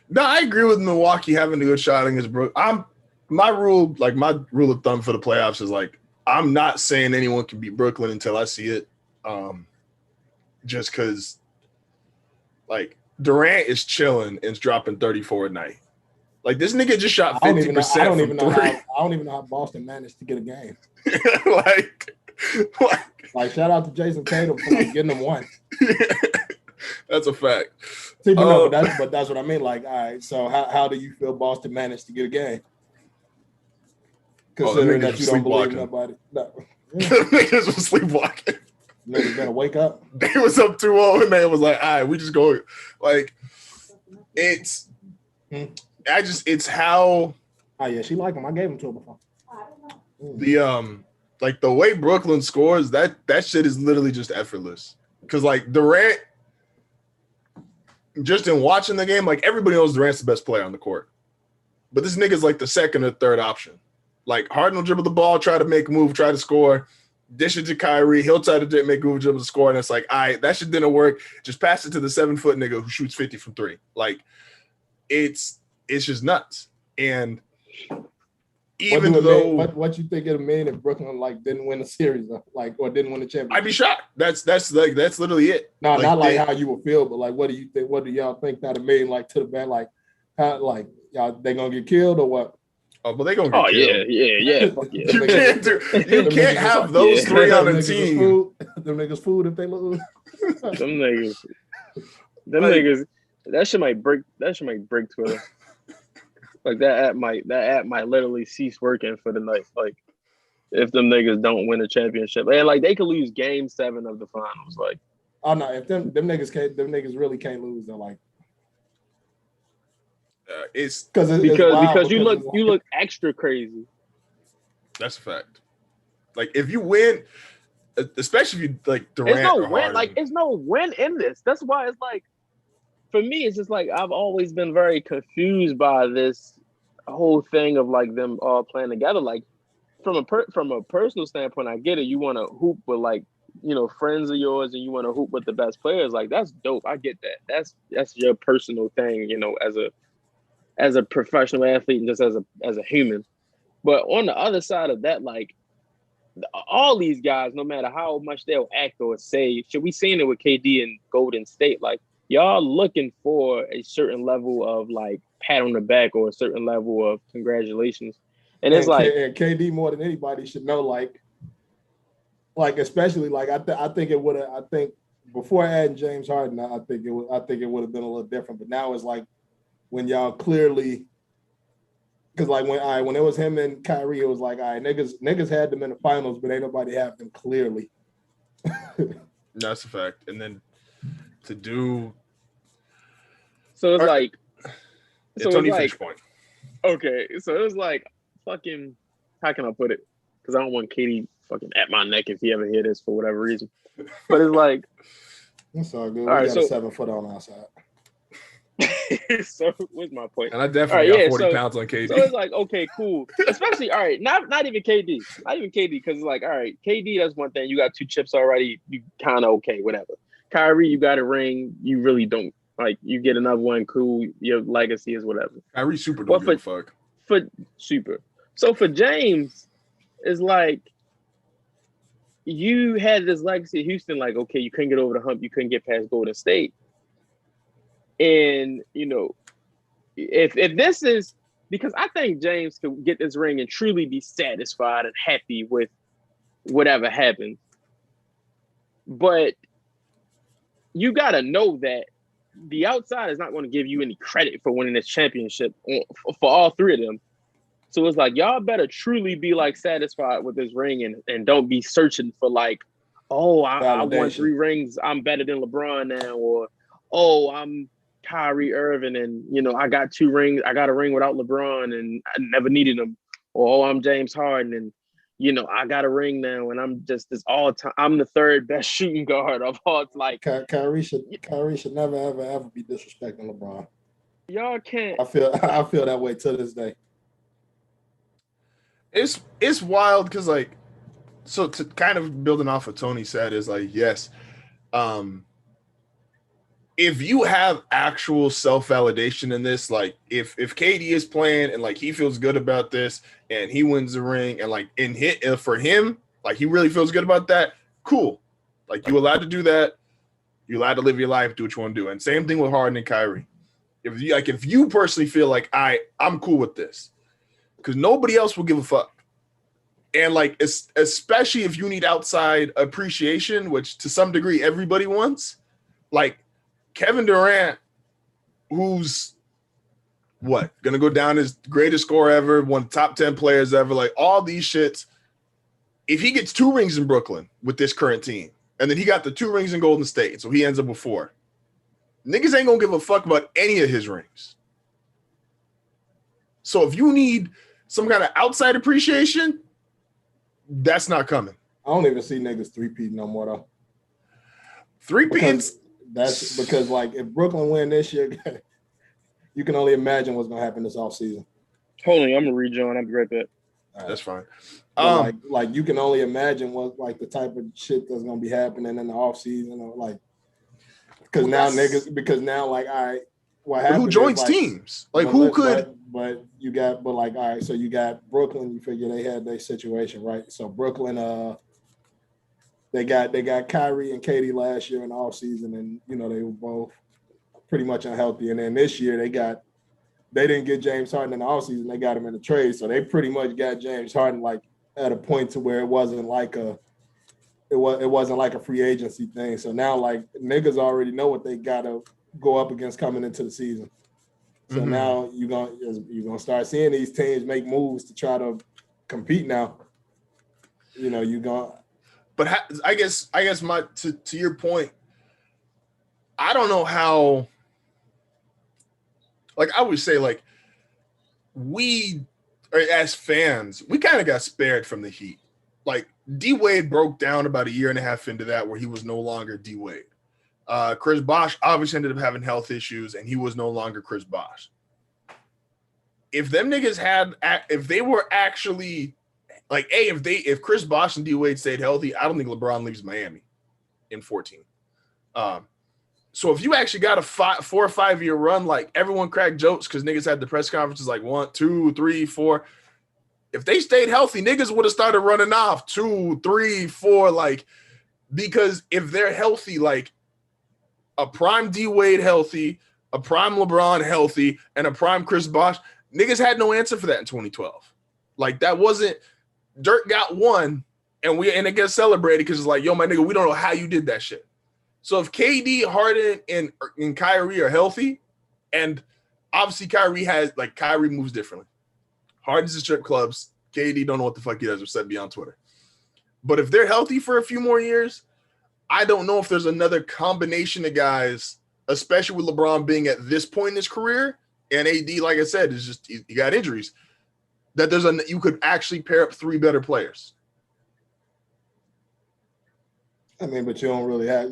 No, I agree with Milwaukee having a good shot against Brooklyn. My rule of thumb for the playoffs is like I'm not saying anyone can beat Brooklyn until I see it. Just because like Durant is chilling and is dropping 34 a night. Like this nigga just shot 50%. I don't even know how Boston managed to get a game. like shout out to Jason Tatum for getting them one. That's a fact. See, but that's what I mean. Like, all right, so how do you feel Boston managed to get a game? Considering that you don't believe nobody. No. Niggas was sleepwalking. Niggas better wake up. They was up 2-0 and they was like, all right, we just go. Like, it's how. Oh yeah, she liked him. I gave him to her before. The way Brooklyn scores, that shit is literally just effortless. Because like Durant, just in watching the game, like everybody knows Durant's the best player on the court. But this nigga's like the second or third option. Like Harden will dribble the ball, try to make a move, try to score, dish it to Kyrie. He'll try to make a move, dribble to score, and it's like, all right, that shit didn't work. Just pass it to the 7-foot nigga who shoots 50 from 3. Like it's just nuts. And even though what you think it'd mean if Brooklyn like didn't win the series, or didn't win the championship? I'd be shocked. That's literally it. No, like, not like how you would feel, but like what do you think? What do y'all think that'd mean like to the band? Like how y'all they gonna get killed or what? Oh, but they gonna get killed. Yeah. Fuck yeah. You can't have those three on a team. Them niggas food if they lose. Them niggas. That shit might break Twitter. Like that app might literally cease working for the night. Like if them niggas don't win a championship, and like they could lose Game 7 of the finals. Like, oh no, if them niggas really can't lose, they're like, it's because you look extra crazy. That's a fact. Like if you win, especially if you like Durant, it's no win in this. That's why it's like. For me, it's just like I've always been very confused by this whole thing of like them all playing together. Like from a personal standpoint, I get it. You want to hoop with like friends of yours, and you want to hoop with the best players. Like that's dope. I get that. That's your personal thing. As a professional athlete and just as a human. But on the other side of that, like all these guys, no matter how much they'll act or say, should we seen it with KD and Golden State, like. Y'all looking for a certain level of like pat on the back or a certain level of congratulations, and it's like and KD more than anybody should know, like especially like I think it would have. I think before adding James Harden, I think it would have been a little different. But now it's like when y'all clearly, because like when it was him and Kyrie, it was like all right, niggas had them in the finals, but ain't nobody have them clearly. That's a fact, and then. To do so it's like it's only finish point. Okay, so it was like fucking how can I put it? Because I don't want Katie fucking at my neck if he ever hear this for whatever reason. But it's like it's all good. We got a 7 foot on our side. So what's my point? And I definitely got 40 pounds on KD. So it's like, okay, cool. Especially, all right, not even KD. Not even KD, because it's like, all right, KD, that's one thing. You got 2 chips already. You kind of okay, whatever. Kyrie, you got a ring. You really don't. Like, you get another one, cool. Your legacy is whatever. Kyrie super don't give a fuck. For super. So for James, it's like, you had this legacy at Houston, like, okay, you couldn't get over the hump. You couldn't get past Golden State. And, you know, if this is, because I think James could get this ring and truly be satisfied and happy with whatever happens. But you got to know that the outside is not going to give you any credit for winning this championship for all 3 of them. So it's like, y'all better truly be like satisfied with this ring and don't be searching for like, oh, I won 3 rings. I'm better than LeBron now. Or, oh, I'm Kyrie Irving and, you know, I got 2 rings. I got a ring without LeBron and I never needed him. Or, oh, I'm James Harden and, you know, I got a ring now and I'm just this all time. I'm the 3rd best shooting guard of all. It's like Kyrie should never ever be disrespecting LeBron. Y'all can't. I feel that way to this day. It's wild because, like, so to kind of building off what Tony said is like, yes, if you have actual self-validation in this, like if KD is playing and like he feels good about this and he wins the ring and like for him, like he really feels good about that, cool. Like you allowed to do that. You're allowed to live your life, do what you want to do. And same thing with Harden and Kyrie. If you personally feel like I'm cool with this, because nobody else will give a fuck. And like, especially if you need outside appreciation, which to some degree everybody wants, like Kevin Durant, who's gonna go down as greatest scorer ever, one of the top 10 players ever, like all these shits. If he gets 2 rings in Brooklyn with this current team, and then he got the 2 rings in Golden State, so he ends up with 4. Niggas ain't gonna give a fuck about any of his rings. So if you need some kind of outside appreciation, that's not coming. I don't even see niggas 3-peat no more though. 3-peat. That's because like if Brooklyn win this year, you can only imagine what's gonna happen this offseason. Hold on, I'm gonna rejoin. I'll be right back. Right. That's fine. Like you can only imagine what like the type of shit that's gonna be happening in the offseason, or like because now like all right, what happened? Who joins teams? Like who could? But you got all right. So you got Brooklyn. You figure they had their situation right. So Brooklyn, they got Kyrie and KD last year in the offseason, and you know they were both pretty much unhealthy. And then this year they didn't get James Harden in the offseason. They got him in the trade, so they pretty much got James Harden like at a point to where it wasn't like a free agency thing. So now like niggas already know what they gotta go up against coming into the season. So now you're gonna start seeing these teams make moves to try to compete now. You know, you're gonna. But I guess my to your point, I don't know how. Like I would say, like we, as fans, we kind of got spared from the heat. Like D Wade broke down about a year and a half into that, where he was no longer D Wade. Chris Bosh obviously ended up having health issues, and he was no longer Chris Bosh. If them niggas if they were actually like, if Chris Bosh and D Wade stayed healthy, I don't think LeBron leaves Miami in 14. So if you actually got a 4 or 5 year run, like everyone cracked jokes because niggas had the press conferences like 1, 2, 3, 4. If they stayed healthy, niggas would have started running off 2, 3, 4, like because if they're healthy, like a prime D Wade healthy, a prime LeBron healthy, and a prime Chris Bosh, niggas had no answer for that in 2012. Like that wasn't Dirk got one, and it gets celebrated because it's like, yo, my nigga, we don't know how you did that shit. So if KD, Harden, and Kyrie are healthy, and obviously Kyrie moves differently. Harden's in strip clubs. KD don't know what the fuck he does except be on Twitter. But if they're healthy for a few more years, I don't know if there's another combination of guys, especially with LeBron being at this point in his career, and AD, like I said, is just he got injuries, that you could actually pair up 3 better players. I mean, but you don't really have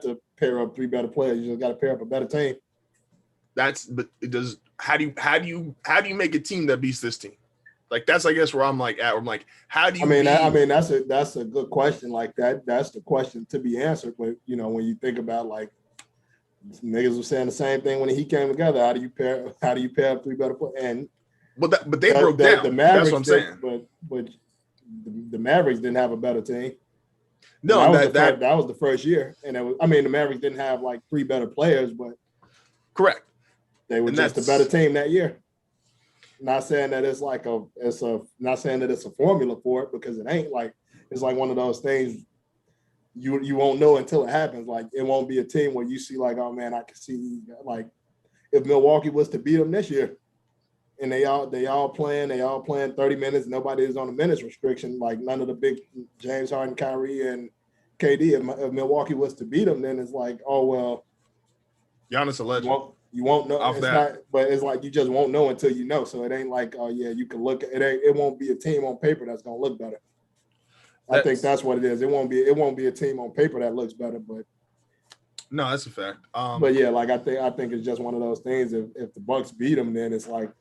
to pair up 3 better players. You just got to pair up a better team. but it does. How do you make a team that beats this team? Like that's I guess where I'm like at. I'm like, how do you? That's a good question. Like that's the question to be answered. But you know, when you think about like niggas were saying the same thing when he came together. How do you pair up three better players? And but they broke down. The Mavericks, that's what I'm saying. But the Mavericks didn't have a better team. No, that was the first year, and the Mavericks didn't have like three better players, but correct. They were just a better team that year. Not saying that it's not saying that it's a formula for it, because it ain't. Like it's like one of those things you won't know until it happens. Like it won't be a team where you see like, oh man, I can see like if Milwaukee was to beat them this year, and they all playing 30 minutes, nobody is on a minutes restriction. Like none of the big James Harden, Kyrie, and KD. If Milwaukee was to beat them, then it's like, oh well, Giannis a legend. You won't know. But it's like you just won't know until you know. So it ain't like, oh yeah, you can look at it. It won't be a team on paper that's gonna look better. I think that's what it is. It won't be a team on paper that looks better, but no, that's a fact. But yeah, like I think it's just one of those things. If the Bucks beat them, then it's like,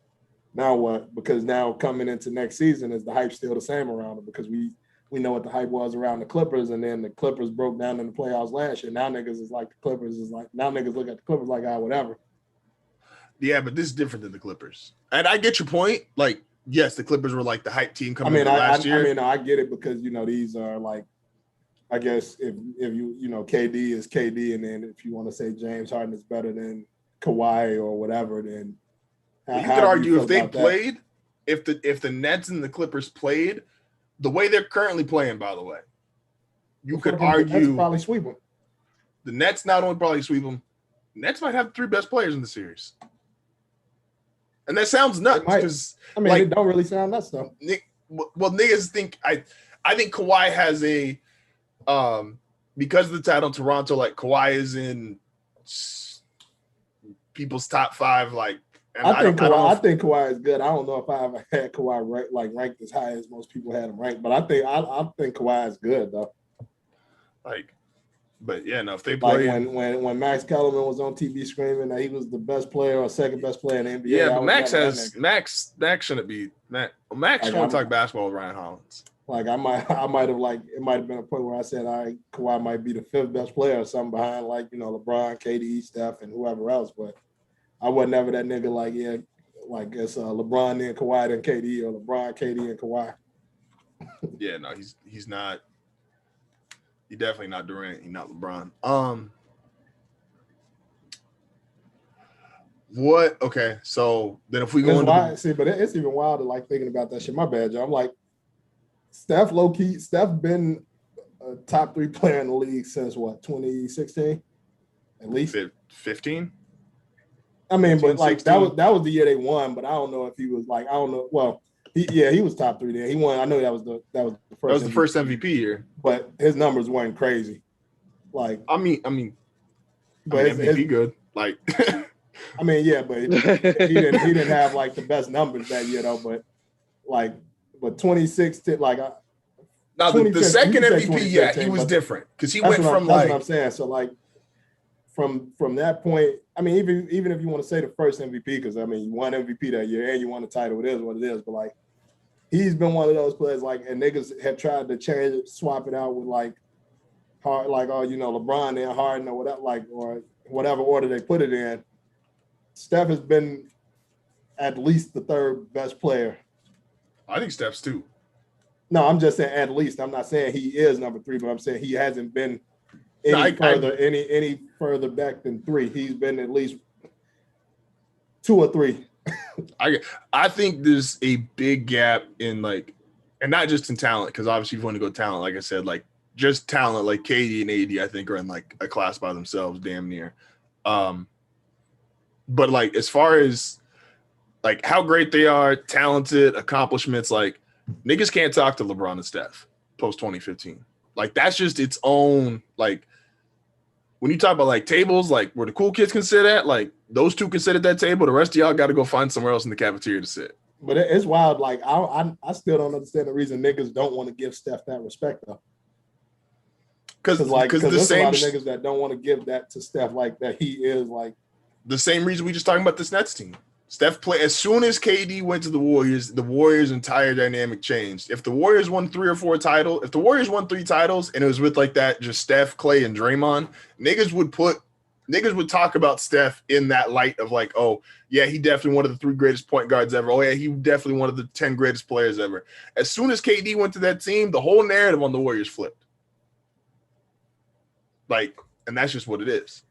now what? Because now coming into next season, is the hype still the same around them? Because we know what the hype was around the Clippers, and then the Clippers broke down in the playoffs last year. Now niggas is like the Clippers is like, now niggas look at the Clippers like, whatever. Yeah, but this is different than the Clippers. And I get your point. Like, yes, the Clippers were like the hype team coming into last year. I get it, because, you know, these are like, I guess if you know, KD is KD, and then if you want to say James Harden is better than Kawhi or whatever, then you could argue if they played, if the Nets and the Clippers played the way they're currently playing, by the way, you could argue the Nets probably sweep them. The Nets not only probably sweep them, the Nets might have the three best players in the series. And that sounds nuts because it don't really sound nuts though. Well, niggas think I think Kawhi has a because of the title in Toronto, like Kawhi is in people's top five. Like, and I think Kawhi is good. I don't know if I ever had Kawhi ranked as high as most people had him ranked, but I think Kawhi is good though. Like, but yeah, no, if they play like when Max Kellerman was on TV screaming that he was the best player or second best player in the NBA. Yeah, but Max shouldn't be Max. Max shouldn't talk basketball with Ryan Hollins. Like it might have been a point where I said Kawhi might be the fifth best player or something behind like, you know, LeBron, KD, Steph, and whoever else. But I wasn't ever that nigga like, yeah, like it's LeBron then Kawhi then KD, or LeBron, KD, and Kawhi. Yeah, no, he's not. He's definitely not Durant. He's not LeBron. What? Okay, so then if we go into but it's even wilder like thinking about that shit. My bad, Joe. I'm like, Steph been a top 3 player in the league since what, 2016? At least 15. I mean, 15, but like 16. that was the year they won. But I don't know if he was like, I don't know. Well, he was top 3 there. He won. I know that was the first. That was the first MVP year. But his numbers weren't crazy. Like but MVP good. Like I mean, yeah, but he didn't have like the best numbers that year though. But 2016, like now the second MVP, yeah, he was different because he went from that's what I'm saying. So like from that point, I mean, even if you want to say the first MVP, because I mean you won MVP that year and you won the title, it is what it is. But like he's been one of those players like, and niggas have tried to change it, swap it out with like hard, like LeBron and Harden or whatever, like or whatever order they put it in. Steph has been at least the third best player. I think Steph's 2. No, I'm just saying at least. I'm not saying he is number 3, but I'm saying he hasn't been any further back than 3. He's been at least 2 or 3. I think there's a big gap in like, and not just in talent, because obviously if you want to go talent, like I said, like just talent, like KD and AD, I think are in like a class by themselves, damn near. But like as far as like how great they are, talented, accomplishments, like niggas can't talk to LeBron and Steph post 2015. Like that's just its own, like when you talk about like tables, like where the cool kids can sit at, like those two can sit at that table. The rest of y'all got to go find somewhere else in the cafeteria to sit. But it's wild. Like I still don't understand the reason niggas don't want to give Steph that respect though. Because there's a lot of niggas that don't want to give that to Steph, like that he is like the same reason we just talking about this Nets team. Steph play as soon as KD went to the Warriors' entire dynamic changed. If the Warriors won 3 or 4 titles, if the Warriors won 3 titles and it was with like that, just Steph, Clay, and Draymond, niggas would talk about Steph in that light of like, oh yeah, he definitely one of the 3 greatest point guards ever. Oh yeah, he definitely one of the 10 greatest players ever. As soon as KD went to that team, the whole narrative on the Warriors flipped. Like, and that's just what it is.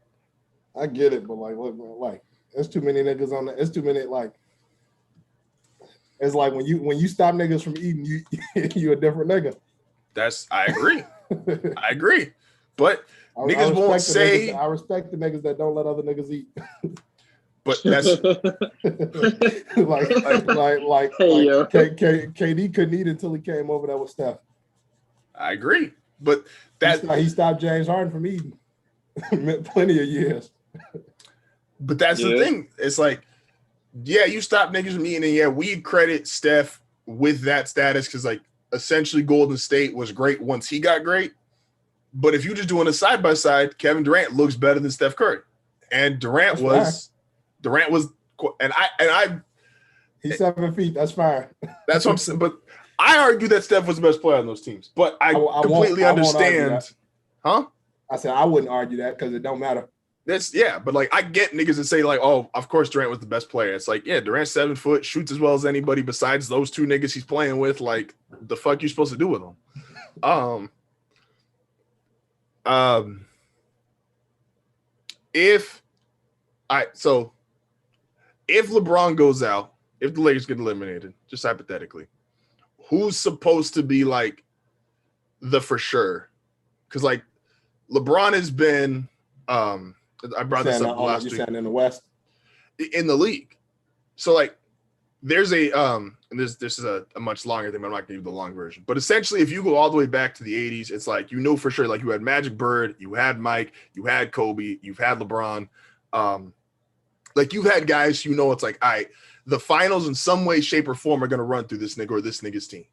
I get it, but like, look, man, like, there's too many niggas on the. It's too many. Like, it's like when you stop niggas from eating, you a different nigga. I agree. I agree. But niggas won't say. I respect the niggas that don't let other niggas eat. But that's KD couldn't eat until he came over there with Steph. I agree, but that he stopped James Harden from eating plenty of years. But that's the thing. It's like, yeah, you stop niggas from eating, and yeah, we credit Steph with that status because, like, essentially Golden State was great once he got great. But if you're just doing a side by side, Kevin Durant looks better than Steph Curry, and Durant was, and I. He's 7 feet. That's fine. That's what I'm saying. But I argue that Steph was the best player on those teams. But I completely understand. Huh? I said I wouldn't argue that because it don't matter. But like I get niggas that say like, oh, of course Durant was the best player. It's like, yeah, Durant's 7 foot, shoots as well as anybody besides those 2 niggas he's playing with. Like, the fuck you supposed to do with them? If LeBron goes out, if the Lakers get eliminated, just hypothetically, who's supposed to be like the for sure? Because like LeBron has been I brought this up last week. In the West, in the league. So like, there's a and this is a much longer thing, but I'm not gonna give you the long version. But essentially, if you go all the way back to the 80s, it's like, you know for sure, like you had Magic Bird, you had Mike, you had Kobe, you've had LeBron. Like you've had guys, you know, it's like, all right, the finals in some way, shape, or form are gonna run through this nigga or this nigga's team.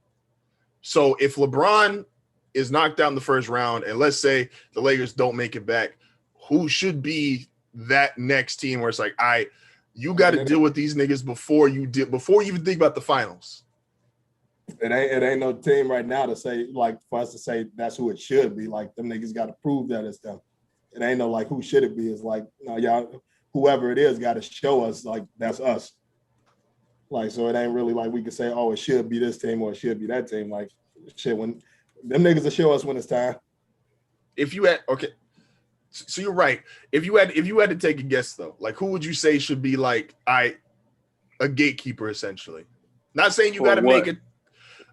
So if LeBron is knocked out in the first round, and let's say the Lakers don't make it back, who should be that next team where it's like, all right, you got to deal with these niggas before you even think about the finals? It ain't no team right now to say, like, for us to say that's who it should be. Like, them niggas got to prove that it's them. It ain't no like who should it be. It's like, no, y'all, whoever it is got to show us like that's us. Like, so it ain't really like we could say, oh, it should be this team or it should be that team. Like, shit, when them niggas will show us when it's time. If you had so you're right. If you had to take a guess though, like who would you say should be like a gatekeeper essentially? Not saying you got to make it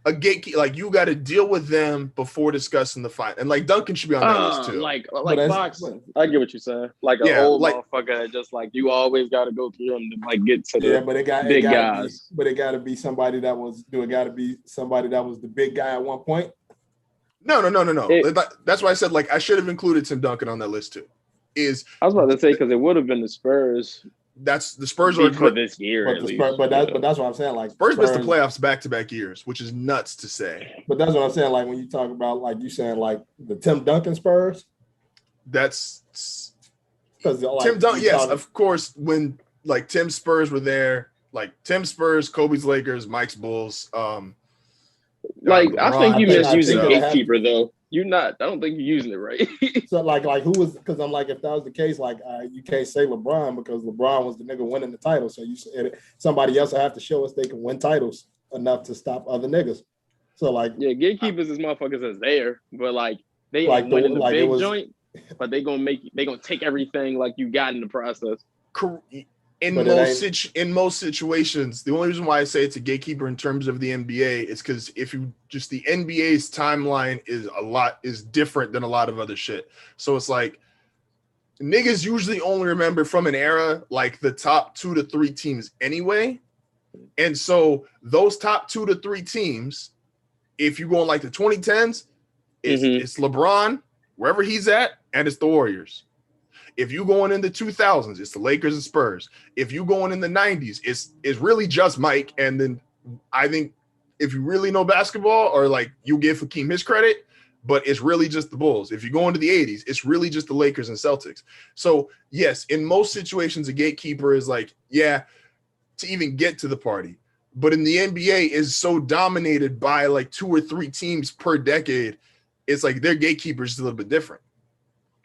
a gatekeeper, like you got to deal with them before discussing the fight. And like Duncan should be on that list too. Like boxing. I get what you're saying. Like an old motherfucker, just like you always got to go through them to like get to the big guys. But it got to be somebody that was. Do it got to be somebody that was the big guy at one point? No. That's why I said like I should have included Tim Duncan on that list too. I was about to say because it would have been the Spurs. That's the Spurs are for this year, but that's what I'm saying. Like Spurs missed the playoffs back-to-back years, which is nuts to say. But that's what I'm saying. Like when you talk about like you saying like the Tim Duncan Spurs, that's because like, Tim Duncan. Yes, of course. When like Tim Spurs were there, like Tim Spurs, Kobe's Lakers, Mike's Bulls. Like I think you misusing gatekeeper though. I don't think you're using it right. So like who was? Because I'm like, if that was the case, like you can't say LeBron because LeBron was the nigga winning the title. So you said somebody else will have to show us they can win titles enough to stop other niggas. So like, yeah, gatekeepers is motherfuckers that's there, but like they ain't winning the big joint, but they gonna take everything like you got in the process. In most situations, the only reason why I say it's a gatekeeper in terms of the NBA is because the NBA's timeline is different than a lot of other shit. So it's like niggas usually only remember from an era like the top 2 to 3 teams anyway. And so those top 2 to 3 teams, if you go in like the 2010s, it's LeBron, wherever he's at, and it's the Warriors. If you going in the 2000s, it's the Lakers and Spurs. If you going in the 90s, it's really just Mike. And then I think if you really know basketball or like you give Hakeem his credit, but it's really just the Bulls. If you go into the 80s, it's really just the Lakers and Celtics. So yes, in most situations, a gatekeeper is like, yeah, to even get to the party. But in the NBA is so dominated by like 2 or 3 teams per decade. It's like their gatekeepers is a little bit different.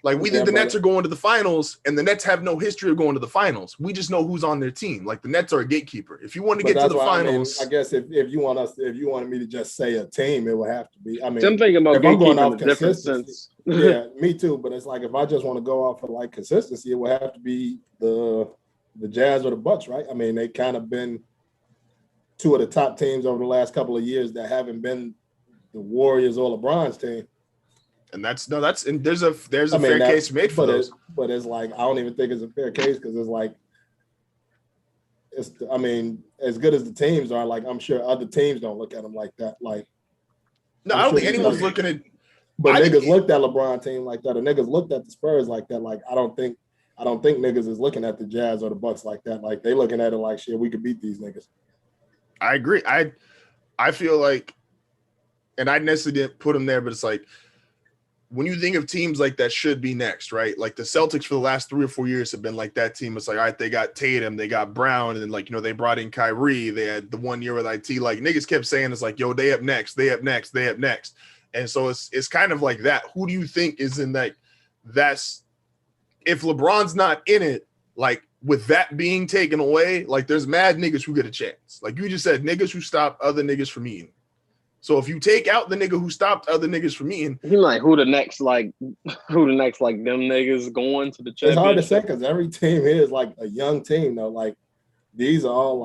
Like we think the Nets are going to the finals, and the Nets have no history of going to the finals. We just know who's on their team. Like the Nets are a gatekeeper. If you want to get to the finals, I guess if you wanted me to just say a team, it would have to be. I mean, I'm thinking about if I'm going off in a different consistency, sense. yeah, me too. But it's like if I just want to go off of like consistency, it would have to be the Jazz or the Bucks, right? I mean, they kind of been 2 of the top teams over the last couple of years that haven't been the Warriors or LeBron's team. And there's a fair case made for those. But it's like I don't even think it's a fair case because it's like I mean, as good as the teams are, like I'm sure other teams don't look at them like that. Like, no, I don't think anyone's looking at. But niggas looked at LeBron team like that, or niggas looked at the Spurs like that. Like I don't think niggas is looking at the Jazz or the Bucks like that. Like they looking at it like shit, we could beat these niggas. I agree. I feel like, and I necessarily didn't put them there, but it's like when you think of teams like that should be next, right? Like the Celtics for the last 3 or 4 years have been like that team. It's like, all right, they got Tatum, they got Brown, and then like, you know, they brought in Kyrie. They had the 1 year with IT. Like niggas kept saying it's like, yo, they up next. And so it's kind of like that. Who do you think is in that? That's if LeBron's not in it, like with that being taken away, like there's mad niggas who get a chance. Like you just said, niggas who stop other niggas from eating. So if you take out the nigga who stopped other niggas from eating, you like who the next like them niggas going to the championship? It's hard to say because every team here is like a young team though. Like these are all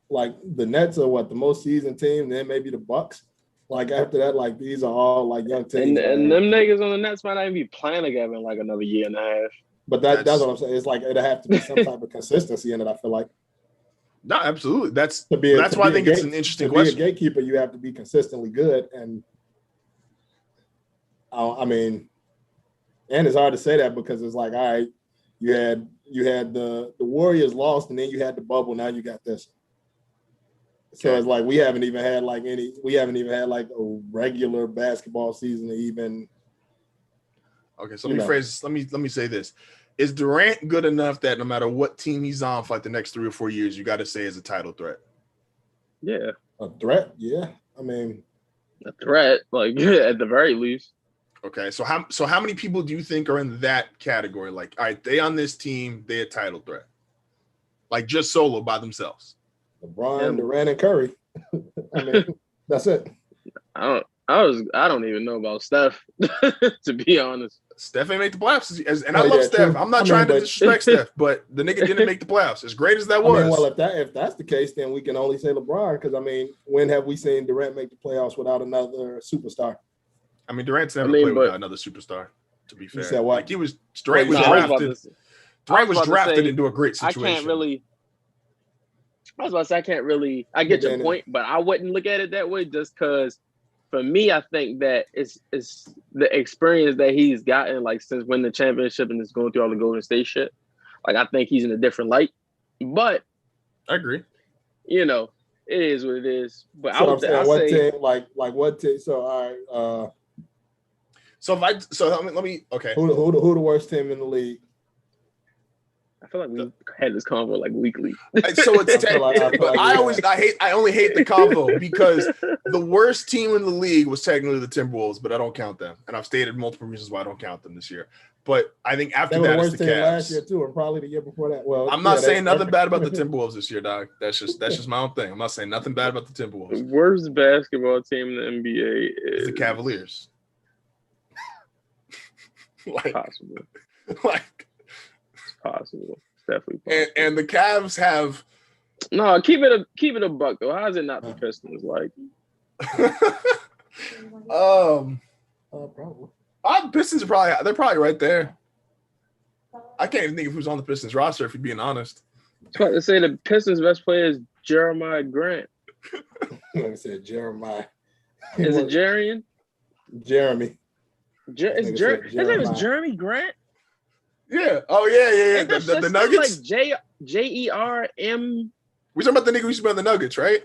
like the Nets are what the most seasoned team, then maybe the Bucks. Like after that, like these are all like young teams. And them niggas on the Nets might not even be playing together in like another year and a half. But that's what I'm saying. It's like it'd have to be some type of consistency in it, I feel like. No, absolutely. That's why I think it's an interesting question. To be a gatekeeper, you have to be consistently good. And I mean, and it's hard to say that because it's like, all right, you had the Warriors lost and then you had the bubble. Now you got this. So it's like we haven't even had like a regular basketball season to even. Okay, so let me say this. Is Durant good enough that no matter what team he's on for like the next 3 or 4 years, you got to say is a title threat? Yeah. A threat? Yeah. I mean, a threat, like at the very least. Okay, so how many people do you think are in that category? Like, all right, they on this team, they a title threat. Like just solo by themselves. LeBron, Durant, and Curry. I mean, that's it. I don't even know about Steph, to be honest. Steph ain't make the playoffs, and I love Steph. True. I'm not trying to disrespect Steph, but the nigga didn't make the playoffs. As great as that was. Well, if that's the case, then we can only say LeBron because I mean, when have we seen Durant make the playoffs without another superstar? I mean, Durant's never played without another superstar. To be fair, you said what? Like Durant was drafted. Durant was drafted into a great situation. I was about to say I can't really. I get your point, but I wouldn't look at it that way just because. For me, I think that it's the experience that he's gotten, like since winning the championship and just going through all the Golden State shit. Like I think he's in a different light. But I agree. You know, it is what it is. But so what team? What team? So all right. Let me. Okay. Who the worst team in the league? I feel like we had this convo like weekly. So it's I only hate the convo because the worst team in the league was technically the Timberwolves, but I don't count them. And I've stated multiple reasons why I don't count them this year. But I think after that it's the Cavs. Last year too, and probably the year before that. Well, I'm not saying nothing bad about the Timberwolves this year, dog. That's just my own thing. I'm not saying nothing bad about the Timberwolves. The worst basketball team in the NBA is the Cavaliers. Possible. Possible. It's definitely possible. And the Cavs have keep it a buck though. How is it not the Pistons? Like probably. The Pistons they're probably right there. I can't even think of who's on the Pistons roster if you're being honest. I was about to say the Pistons best player is Jeremiah Grant. I said Jeremiah. Is it Jerian? Jeremy. His name is Jeremy Grant? Yeah. Oh, yeah. The Nuggets? Like Jerm. We talking about the nigga who used to be on the Nuggets, right?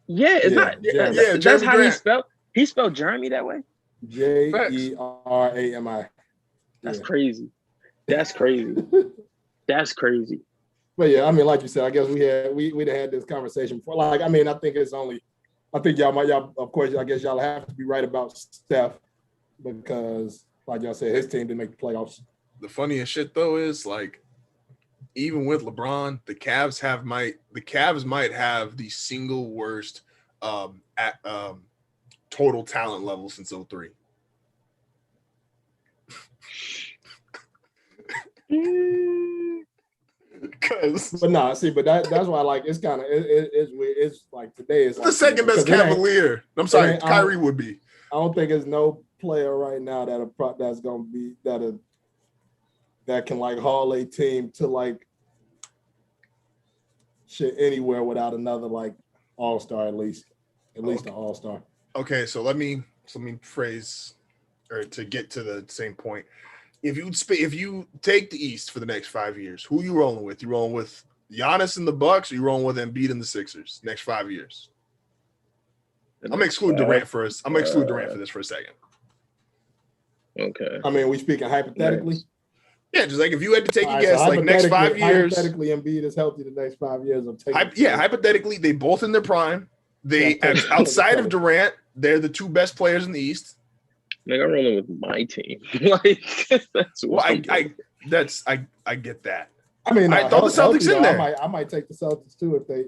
Yeah, it's not. Yeah, that's how he spelled. He spelled Jeremy that way? Jerami. That's crazy. That's crazy. That's crazy. But yeah, I mean, like you said, I guess we'd had this conversation before. Like, I mean, I think y'all of course, I guess y'all have to be right about Steph because, like y'all said, his team didn't make the playoffs. The funniest shit though is like, even with LeBron, the Cavs might have the single worst total talent level since 2003. But that's why like it's kind of it's weird. It's like today is the second best Cavalier. I'm sorry, Kyrie would be. I don't think there's no player right now that's gonna be that can like haul a team to like shit anywhere without another like all-star at least an all-star. Okay, so let me phrase or to get to the same point. If you take the East for the next 5 years, who you rolling with? You rolling with Giannis and the Bucks, or you rolling with Embiid and the Sixers next 5 years? I'm gonna exclude Durant first. I'm gonna exclude Durant for this for a second. Okay. I mean, we speaking hypothetically. Yeah, just like if you had to take a guess, like next 5 years. Hypothetically, Embiid is healthy the next 5 years. Hypothetically, they both in their prime. They outside of Durant, they're the two best players in the East. Like I'm rolling with my team. Like that's well, I get that. I mean, I thought the Celtics in there. I might take the Celtics too if they,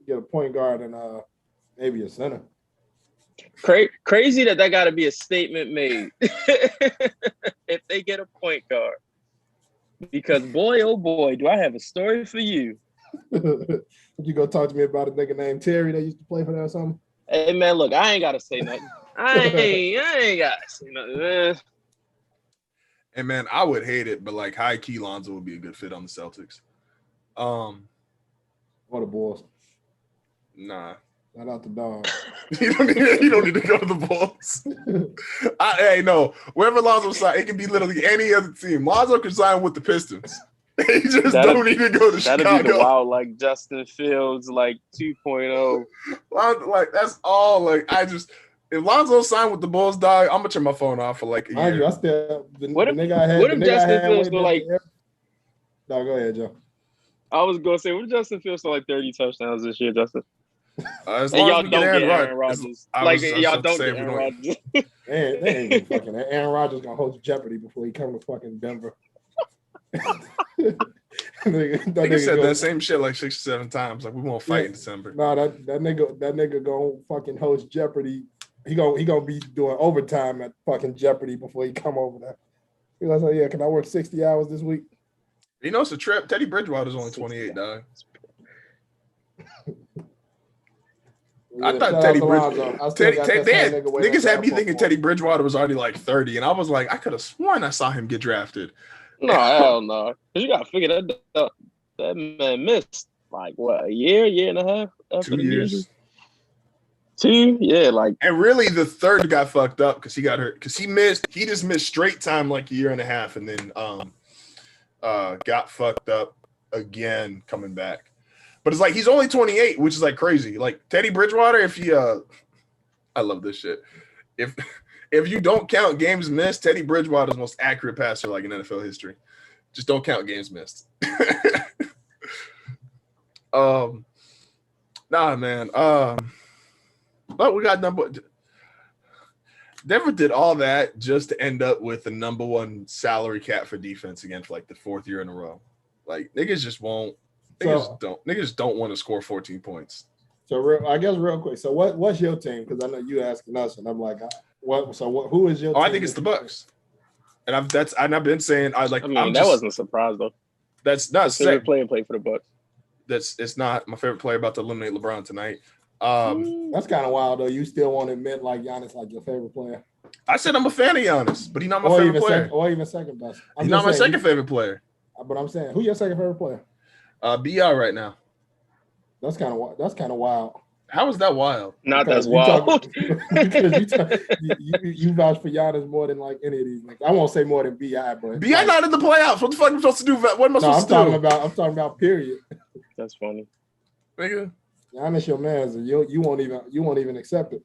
get a point guard and maybe a center. Crazy that got to be a statement made if they get a point guard. Because boy, oh boy, do I have a story for you. You go talk to me about a nigga named Terry that used to play for that or something? Hey man, look, I ain't gotta say nothing. I ain't gotta say nothing, man. And man, I would hate it, but like high key Lonzo would be a good fit on the Celtics. Or the Bulls. Nah. Shout out the dog. You don't need to go to the Bulls. Hey, no. Wherever Lonzo sign, it can be literally any other team. Lonzo can sign with the Pistons. He just don't need to go to Chicago. That'd be the wild, like Justin Fields, like 2.0. Like that's all. Like if Lonzo signed with the Bulls, dog, I'm gonna turn my phone off for like a year. What if Justin Fields for like? No, go ahead, Joe. I was gonna say, what if Justin Fields for like 30 touchdowns this year, Justin? As long y'all as don't get Aaron Rodgers. Y'all don't get Aaron Rodgers. They ain't fucking Aaron Rodgers gonna host Jeopardy before he come to fucking Denver. Nigga said that same shit like 6 or 7 times. Like we won't fight in December. No, that nigga gonna fucking host Jeopardy. He gonna be doing overtime at fucking Jeopardy before he come over there. He was like, yeah, can I work 60 hours this week? It's a trip. Teddy Bridgewater's only 28, dog. I thought Teddy Bridgewater. Niggas had me thinking Teddy Bridgewater was already like 30, and I was like, I could have sworn I saw him get drafted. No, hell no. You gotta figure that man missed like what, a year and a half after 2 years. 2, yeah, like. And really, the third got fucked up because he got hurt. Because he just missed straight time like a year and a half, and then got fucked up again coming back. But it's like he's only 28, which is like crazy. Like Teddy Bridgewater, if he I love this shit. If you don't count games missed, Teddy Bridgewater's the most accurate passer like in NFL history. Just don't count games missed. Nah, man. But we got Denver did all that just to end up with the number 1 salary cap for defense again for like the 4th year in a row. Like niggas just won't. Niggas don't want to score 14 points. So I guess real quick. So what's your team? Because I know you asking us, and I'm like, what? So who is your team? I think it's the Bucks. And I've been saying that wasn't a surprise though. That's not favorite player play for the Bucks. It's not my favorite player about to eliminate LeBron tonight. That's kind of wild though. You still want to admit like Giannis like your favorite player? I said I'm a fan of Giannis, but he's not my favorite player. Or even second best. He's not my second favorite player. But I'm saying, who's your second favorite player? BR right now. That's kind of wild. How is that wild? Not that's wild. Because you vouch for Giannis more than like any of these. Like, I won't say more than BI, but BI not in the playoffs. What the fuck am I supposed to do? What am I supposed to do? I'm talking about period. That's funny. Nigga. Giannis your man, so you won't even accept it.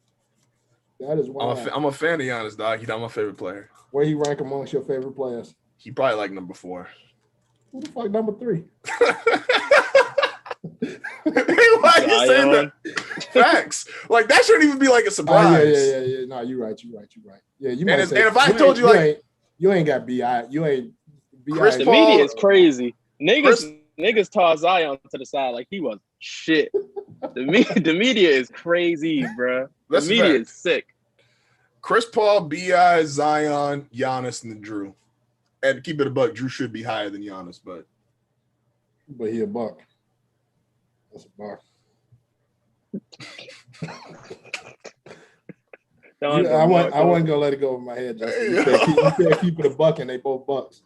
That is wild. I'm a fan of Giannis, dog. He's not my favorite player. Where he rank amongst your favorite players? He probably like number 4. Who the fuck number 3? Why are you saying that? Facts. Like that shouldn't even be like a surprise. Yeah. No, you're right. Yeah, you might and say. And if I told you like you ain't got BI, you ain't BI. Chris, the media is crazy. Niggas toss Zion to the side like he was shit. The media is crazy, bro. The media is sick. Chris Paul, BI, Zion, Giannis, and Drew. And to keep it a buck, Drew should be higher than Giannis, but he a buck. That's a buck. I wasn't gonna let it go over my head. Justin. You said keep it a buck, and they both bucks.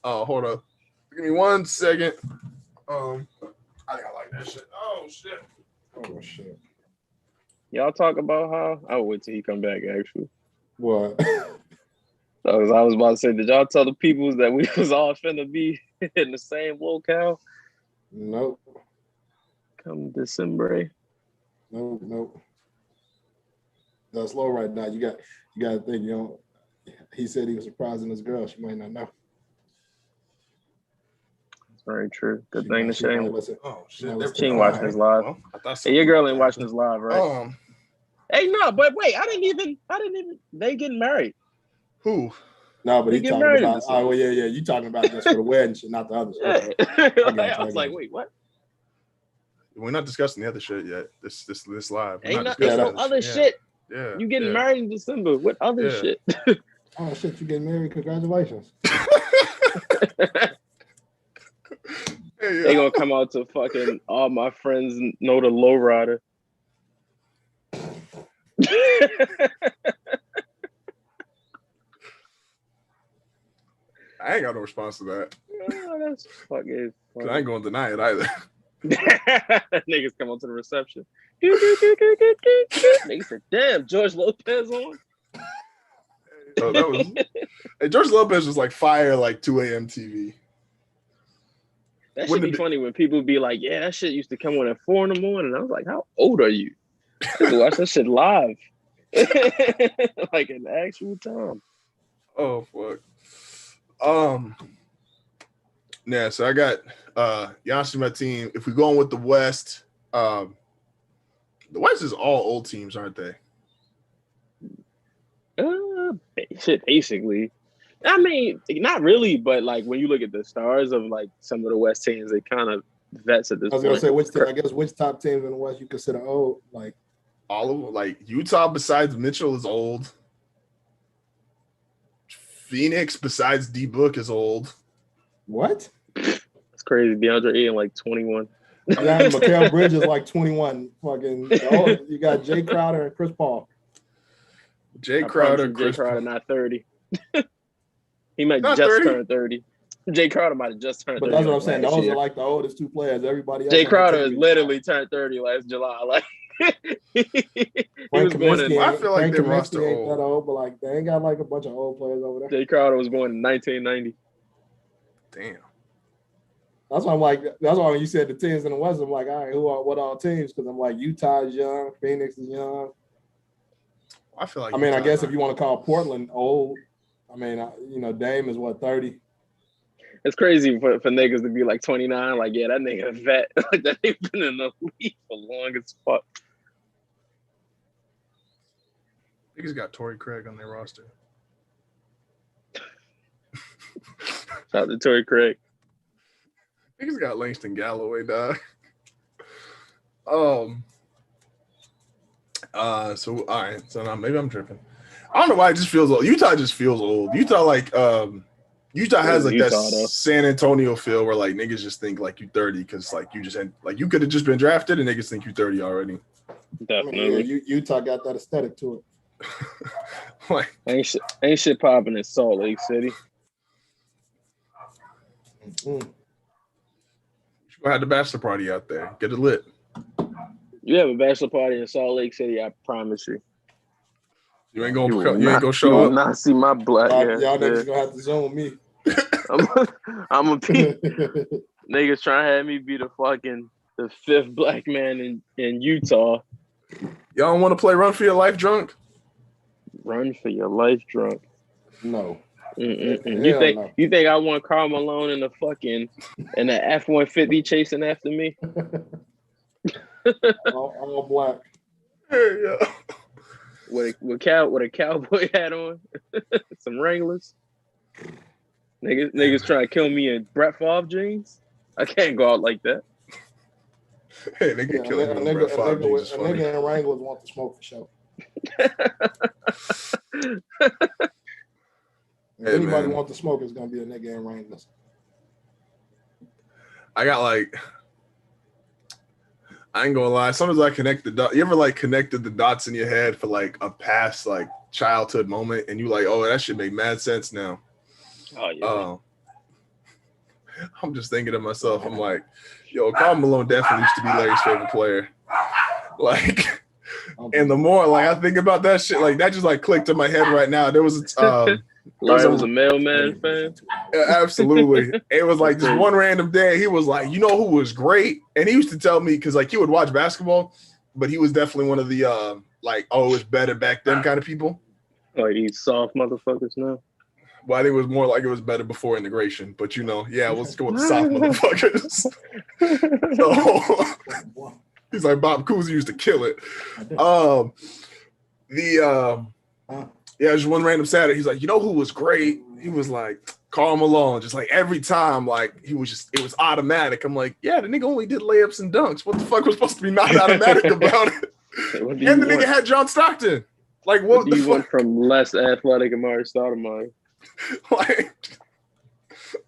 Oh, hold up. Give me 1 second. I think I like that shit. Oh shit. Y'all talk about how I'll wait till he come back. Actually, what? I was about to say, did y'all tell the peoples that we was all finna be in the same locale? Nope. Come December. Nope. That's low right now. You got to think. He said he was surprising his girl. She might not know. That's very true. Good thing to shame. Oh shit! She ain't watching this live. Hey, your girl ain't watching this live, right? Hey, no, but wait, I didn't even. They getting married. Who? No, but he talking about. Oh well, yeah. You talking about just for the wedding shit, not the other shit. Yeah. I was like, wait, what? We're not discussing the other shit yet. This live. Ain't no other shit. Yeah. You getting married in December? What other shit? Oh shit! You getting married? Congratulations. They gonna come out to fucking all my friends know the lowrider. I ain't got no response to that. Oh, that's fucking funny. I ain't gonna deny it either. Niggas come onto the reception. Niggas said, damn, George Lopez on. George Lopez was like fire, like 2 a.m. TV. That should be funny when people be like, yeah, that shit used to come on at 4 in the morning. I was like, how old are you? To watch that shit live. Like in actual time. Oh fuck. Yeah, so I got Giannis on my team. If we're going with the West, the West is all old teams, aren't they? Basically. I mean, not really, but like when you look at the stars of like some of the West teams, they kind of vets at this point. I was gonna say which top teams in the West you consider old? Like all of them, like Utah besides Mitchell is old. Phoenix besides D Book is old. What? It's crazy. DeAndre Ayton like 21. Yeah, Mikal Bridges is like 21. Fucking you got Jay Crowder and Chris Paul. Jay Crowder not 30. He might just turn 30. Jay Crowder might have just turned 30. But that's what I'm saying. Those are like the oldest 2 players. Everybody else. Jay Crowder has literally turned 30 last July. Like he was born in. I feel like their roster ain't that old, but like they ain't got like a bunch of old players over there. Jay Crowder was born in 1990. Damn. That's why I'm like. That's why when you said the teams in the West, I'm like, all right, what all teams? Because I'm like, Utah's young, Phoenix is young. I feel like. I guess if you want to call Portland old, Dame is what 30. It's crazy for niggas to be like 29. Like, yeah, that nigga a vet. Like that nigga been in the league for long as fuck. Niggas got Torrey Craig on their roster. Shout out to Torrey Craig. Niggas got Langston Galloway, dog. So all right. So now maybe I'm tripping. I don't know why it just feels old. Utah just feels old. Utah has like that San Antonio feel where like niggas just think like you 30 because like you just like you could have just been drafted and niggas think you 30 already. Definitely. Utah got that aesthetic to it. Like ain't shit popping in Salt Lake City. Mm-hmm. You have the bachelor party out there. Get it lit. You have a bachelor party in Salt Lake City, I promise you. You ain't gonna show up. You will not see my black ass. Y'all niggas gonna have to Zoom me. I'm a niggas trying to have me be the 5th black man in Utah. Y'all don't want to play Run for Your Life drunk? Run for your life drunk. No. You think I want Karl Malone in the F-150 chasing after me? all black. Yeah. With a cowboy hat on, some Wranglers. Niggas trying to kill me in Brett Favre jeans. I can't go out like that. Hey, they can kill you in Brett Favre jeans. A nigga in Wranglers want to smoke for sure. If anybody want to smoke, it's gonna be a nigga in Wranglers. I got like, I ain't gonna lie. Sometimes I connect the dots. You ever like connected the dots in your head for like a past like childhood moment, and you like, oh, that should make mad sense now. Oh yeah. I'm just thinking to myself, I'm like, yo, Karl Malone definitely used to be Larry's favorite player. Like, and the more like I think about that shit, like that just like clicked in my head right now. There was Larry was a mailman fan. Absolutely. It was like this one random day. He was like, you know who was great? And he used to tell me, because like he would watch basketball, but he was definitely one of the like, oh, it was better back then kind of people. Like these soft motherfuckers now. Well, I think it was more like it was better before integration, but you know, yeah, let's go with the soft motherfuckers. So he's like, Bob Cousy used to kill it. Yeah, just one random Saturday. He's like, you know who was great? He was like, Karl Malone. Just like every time, like it was automatic. I'm like, yeah, the nigga only did layups and dunks. What the fuck was supposed to be not automatic about it? And the nigga had John Stockton. Like, what do you want from less athletic Amari Stoudemire? Like,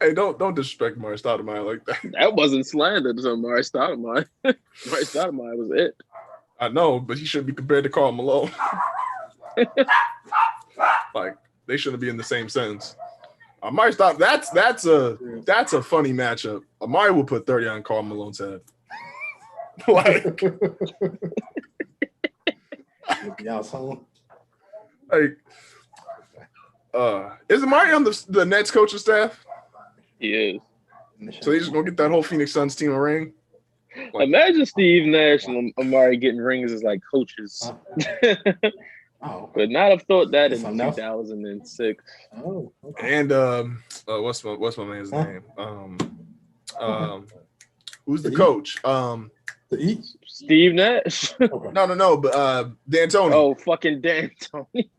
hey, don't disrespect Amari Stoudemire like that. That wasn't slander to Amari Stoudemire. Amari Stoudemire was it. I know, but he shouldn't be compared to Karl Malone. Like, they shouldn't be in the same sentence. Amari Stoudemire, that's a funny matchup. Amari will put 30 on Karl Malone's head. Like, like, is Amari on the Nets coaching staff? He is. So they just gonna get that whole Phoenix Suns team a ring? Like, imagine Steve Nash and Amari getting rings as like coaches. But not have thought that in 2006. Oh, okay. And what's my man's name? Who's the coach? Steve Nash. Okay. No, but D'Antoni. Oh, fucking D'Antoni.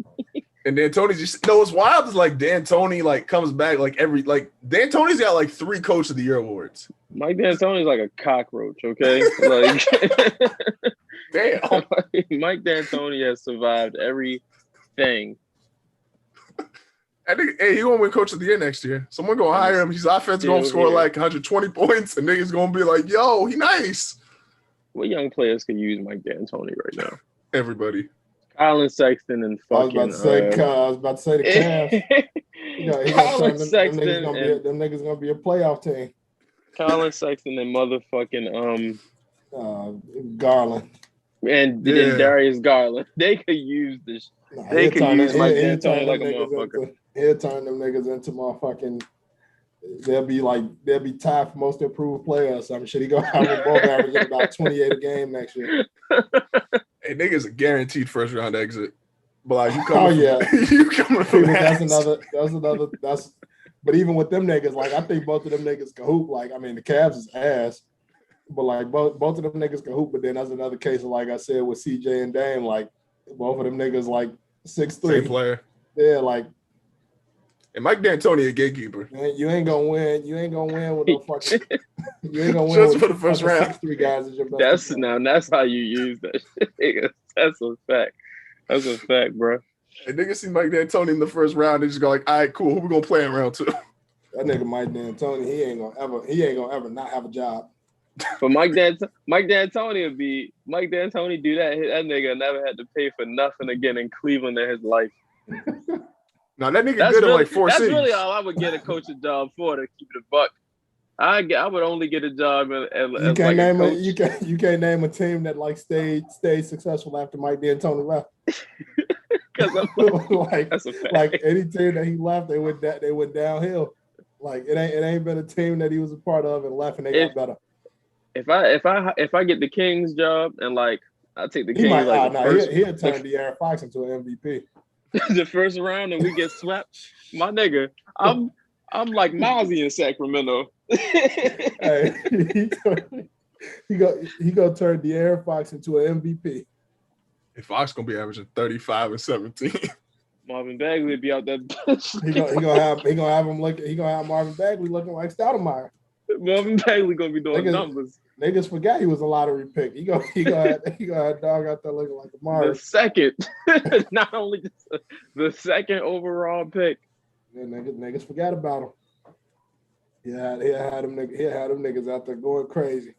And D'Antoni just, what's wild is like D'Antoni like comes back like D'Antoni's got like 3 Coach of the Year awards. Mike D'Antoni's like a cockroach, okay? Like, damn. Mike D'Antoni has survived everything. I think, hey, he gonna win Coach of the Year next year. Someone gonna hire him. His offense gonna score like 120 points, and niggas gonna be like, "Yo, he nice." What young players can use Mike D'Antoni right now? Everybody. Colin Sexton and fucking. I was about to say the Cavs. Colin Sexton. Them niggas gonna be a playoff team. Colin Sexton and motherfucking Garland. And Darius Garland. They could use this. They could use Mike D'Antoni like a motherfucker. He'll turn them niggas into motherfucking. They'll be tied for most improved player or some shit. He gonna have a both averaging about 28 a game next year. Hey, niggas a guaranteed first round exit. But like, you coming from that's but even with them niggas, like I think both of them niggas can hoop. Like, I mean, the Cavs is ass, but like both of them niggas can hoop. But then that's another case of, like I said, with CJ and Dame, like both of them niggas like 6'3". Same player. Yeah, like. And Mike D'Antoni a gatekeeper. You ain't gonna win. You ain't gonna win with no fucking. You ain't gonna win just with for the first round. 6'3" guys as your best. That's how you use that shit. That's a fact. That's a fact, bro. Hey, niggas see Mike D'Antoni in the first round. They just go like, all right, cool. Who we gonna play in round 2? That nigga Mike D'Antoni, he ain't gonna ever not have a job. But Mike D'Antoni do that. That nigga never had to pay for nothing again in Cleveland in his life. Now that nigga good in like 4 cities. That's really all I would get a coaching job for, to keep it a buck. I would only get a job as you can't name a you can't name a team that like stayed successful after Mike D'Antoni left. like any team that he left, they went downhill. Like it ain't been a team that he was a part of and left and they got better. If I get the Kings job and like I take the Kings, he'll turn De'Aaron Fox into an MVP. the first round and we get swept, my nigga, I'm like Mozzie in Sacramento. Hey, he gonna turn De'Aaron Fox into an MVP. Hey, Fox gonna be averaging 35 and 17. Marvin Bagley be out that bitch. He gonna have Marvin Bagley looking like Stoudemire. Marvin Bagley gonna be doing numbers. Niggas forgot he was a lottery pick. He gonna have dog out there looking like Amari. The second, not only the second overall pick. Yeah, niggas forgot about him. He had them niggas out there going crazy.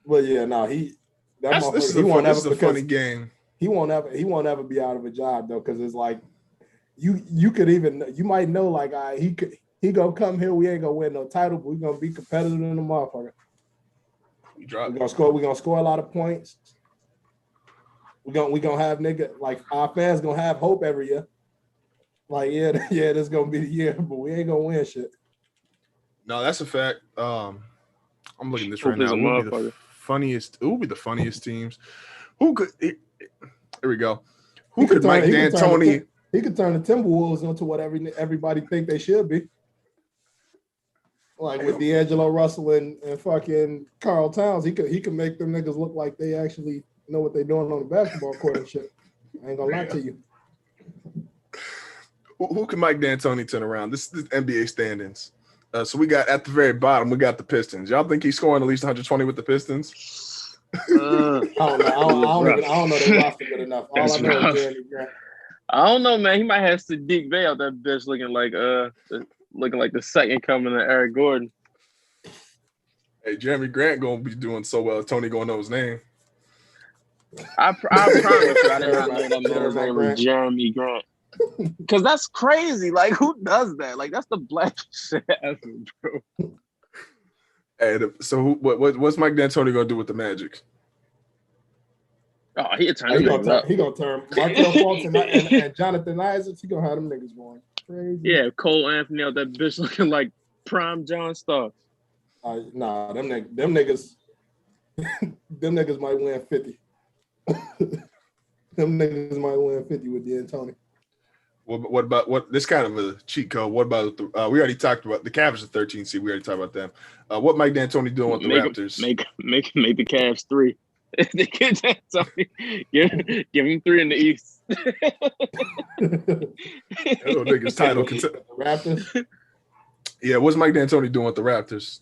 But yeah, no, this is a funny game. He won't ever be out of a job though, because it's like you might know like he gonna come here, we ain't gonna win no title, but we gonna be competitive in the motherfucker. We're gonna score a lot of points. We gonna have like our fans gonna have hope every year. Like, yeah, this is gonna be the year, but we ain't gonna win shit. No, that's a fact. I'm looking at this right now. It would be the funniest teams. Who could? Here we go. Who could Mike D'Antoni? He could turn the Timberwolves into what everybody think they should be. Like with D'Angelo Russell and fucking Karl Towns, he could make them niggas look like they actually know what they're doing on the basketball court and shit. I ain't gonna lie to you. Who can Mike D'Antoni turn around? This is NBA standings. So we got at the very bottom, we got the Pistons. Y'all think he's scoring at least 120 with the Pistons? I don't know their roster good enough. All I know is Jeremy Grant. I don't know, man. He might have Sadiq Bey out that bitch looking like the second coming of Eric Gordon. Hey, Jeremy Grant gonna be doing so well. Tony gonna know his name. I promise you, I did not know that man's name was Jeremy Grant. Because that's crazy. Like, who does that? Like, that's the black shit, bro. Hey, so what's Mike D'Antoni gonna do with the Magic? Oh, he gonna turn Markel Fultz and Jonathan Isaac. He gonna have them niggas going crazy. Yeah, Cole Anthony out that bitch looking like prime John Starks. Nah, them niggas might win 50. Them niggas might win 50 with D'Antoni. What about this kind of a cheat code? What about we already talked about the Cavs, the 13 seed. We already talked about them. What Mike D'Antoni doing with the Raptors? Make the Cavs 3. If they get D'Antoni, give him 3 in the East. Hello, niggas title contender. Raptors. Yeah, what's Mike D'Antoni doing with the Raptors?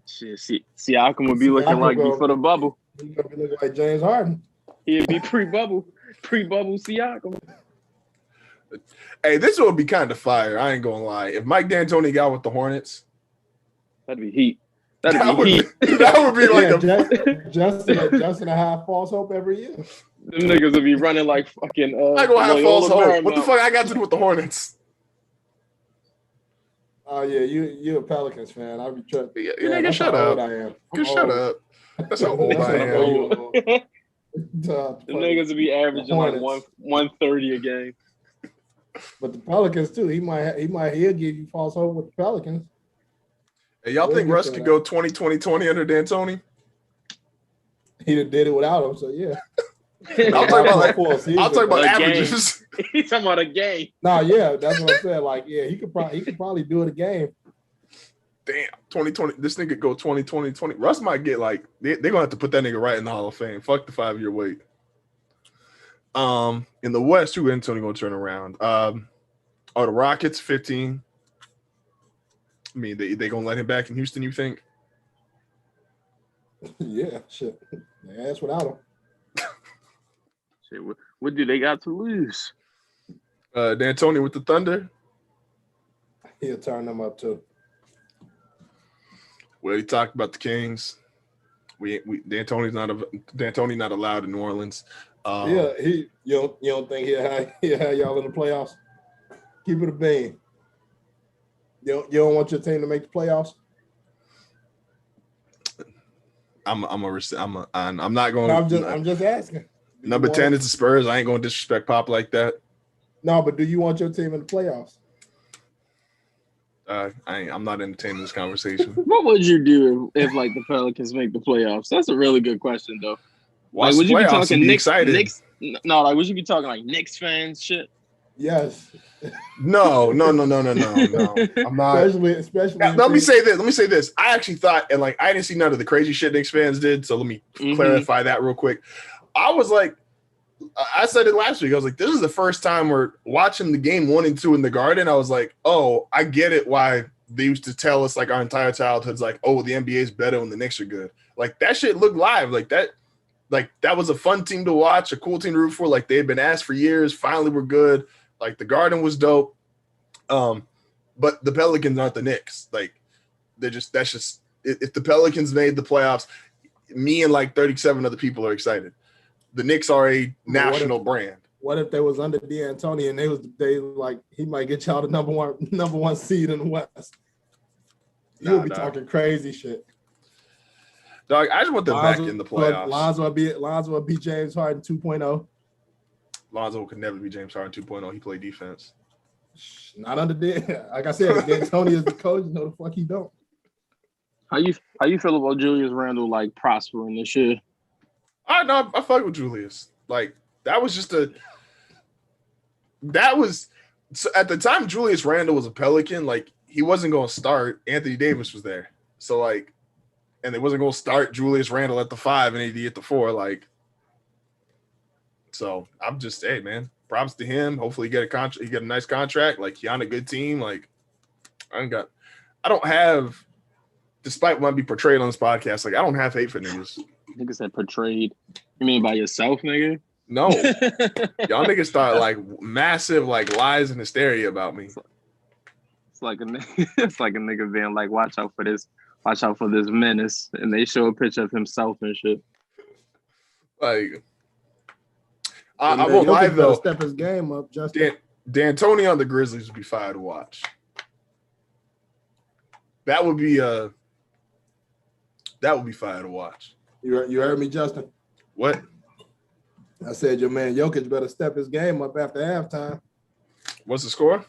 Shit, Siakam would be looking like before the bubble. He's gonna be looking like James Harden. He'd be pre-bubble Siakam. Hey, this would be kind of fire. I ain't gonna lie. If Mike D'Antoni got with the Hornets, that'd be heat. That would be like Justin have false hope every year. Them niggas would be running like fucking. I gonna have false hope. What the fuck I got to do with the Hornets? Oh yeah, you a Pelicans fan. I be tripping. Yeah, nigga, shut up. I am. Shut up. That's how old I am. The niggas would be averaging like 130 a game. But the Pelicans too. He'll give you false hope with the Pelicans. Hey, y'all think Russ could go 20-20-20 under D'Antoni? He did it without him, so yeah. I'll talk about averages. He's talking about a game. No, yeah, that's what I'm saying. Like, yeah, he could probably do it a game. Damn, 2020. This nigga go 20-20-20. Russ might get like they're gonna have to put that nigga right in the Hall of Fame. Fuck the 5-year wait. In the West, who D'Antoni gonna turn around? Are the Rockets 15? I mean, they gonna let him back in Houston? You think? Yeah, shit. That's without him. Shit, what do they got to lose? D'Antoni with the Thunder. He'll turn them up too. Well, he talked about the Kings. D'Antoni not allowed in New Orleans. Yeah, you don't think he'll have y'all in the playoffs? Keep it a bean. You don't want your team to make the playoffs? I'm not going. I'm just asking. Number 10 is the Spurs. I ain't going to disrespect Pop like that. No, but do you want your team in the playoffs? I'm not entertaining this conversation. What would you do if like the Pelicans make the playoffs? That's a really good question, though. Watch like, would you be playoffs talking and be excited. No, like we should be talking like Knicks fans shit. Yes. No. I'm not. Especially. Now, let me say this. I actually thought, and like I didn't see none of the crazy shit Knicks fans did. So let me clarify that real quick. I was like, I said it last week. I was like, this is the first time we're watching the game 1 and 2 in the Garden. I was like, oh, I get it. Why they used to tell us like our entire childhoods, like, oh, the NBA is better when the Knicks are good. Like that shit looked live. Like that was a fun team to watch, a cool team to root for. Like they had been asked for years. Finally, we're good. Like the Garden was dope. But the Pelicans aren't the Knicks. Like that's just if the Pelicans made the playoffs, me and like 37 other people are excited. The Knicks are a national brand. What if they was under D'Antoni and they like he might get y'all the number one seed in the West? You'll be talking crazy shit. Dog, I just want them back in the playoffs. Lonzo will be James Harden 2.0. Lonzo could never be James Harden 2.0. He played defense. Not under like I said, D'Antoni is the coach. No, the fuck he don't. How you feel about Julius Randle like prospering this year? I fuck with Julius. Like that was so at the time Julius Randle was a Pelican. Like he wasn't going to start. Anthony Davis was there, so like, and they wasn't going to start Julius Randle at the 5 and AD at the 4. Like, so I'm just hey man, props to him. Hopefully he get a contract. He get a nice contract. Like he on a good team. Like I don't have. Despite what I be portrayed on this podcast, like I don't have hate for niggas. Niggas said portrayed. You mean by yourself, nigga? No. Y'all niggas start like massive like lies and hysteria about me. It's like a nigga being like, watch out for this menace. And they show a picture of himself and shit. Like I won't lie though. Step his game up, Justin. D'Antoni on the Grizzlies would be fire to watch. That would be fire to watch. You heard me, Justin? What? I said your man Jokic better step his game up after halftime. What's the score?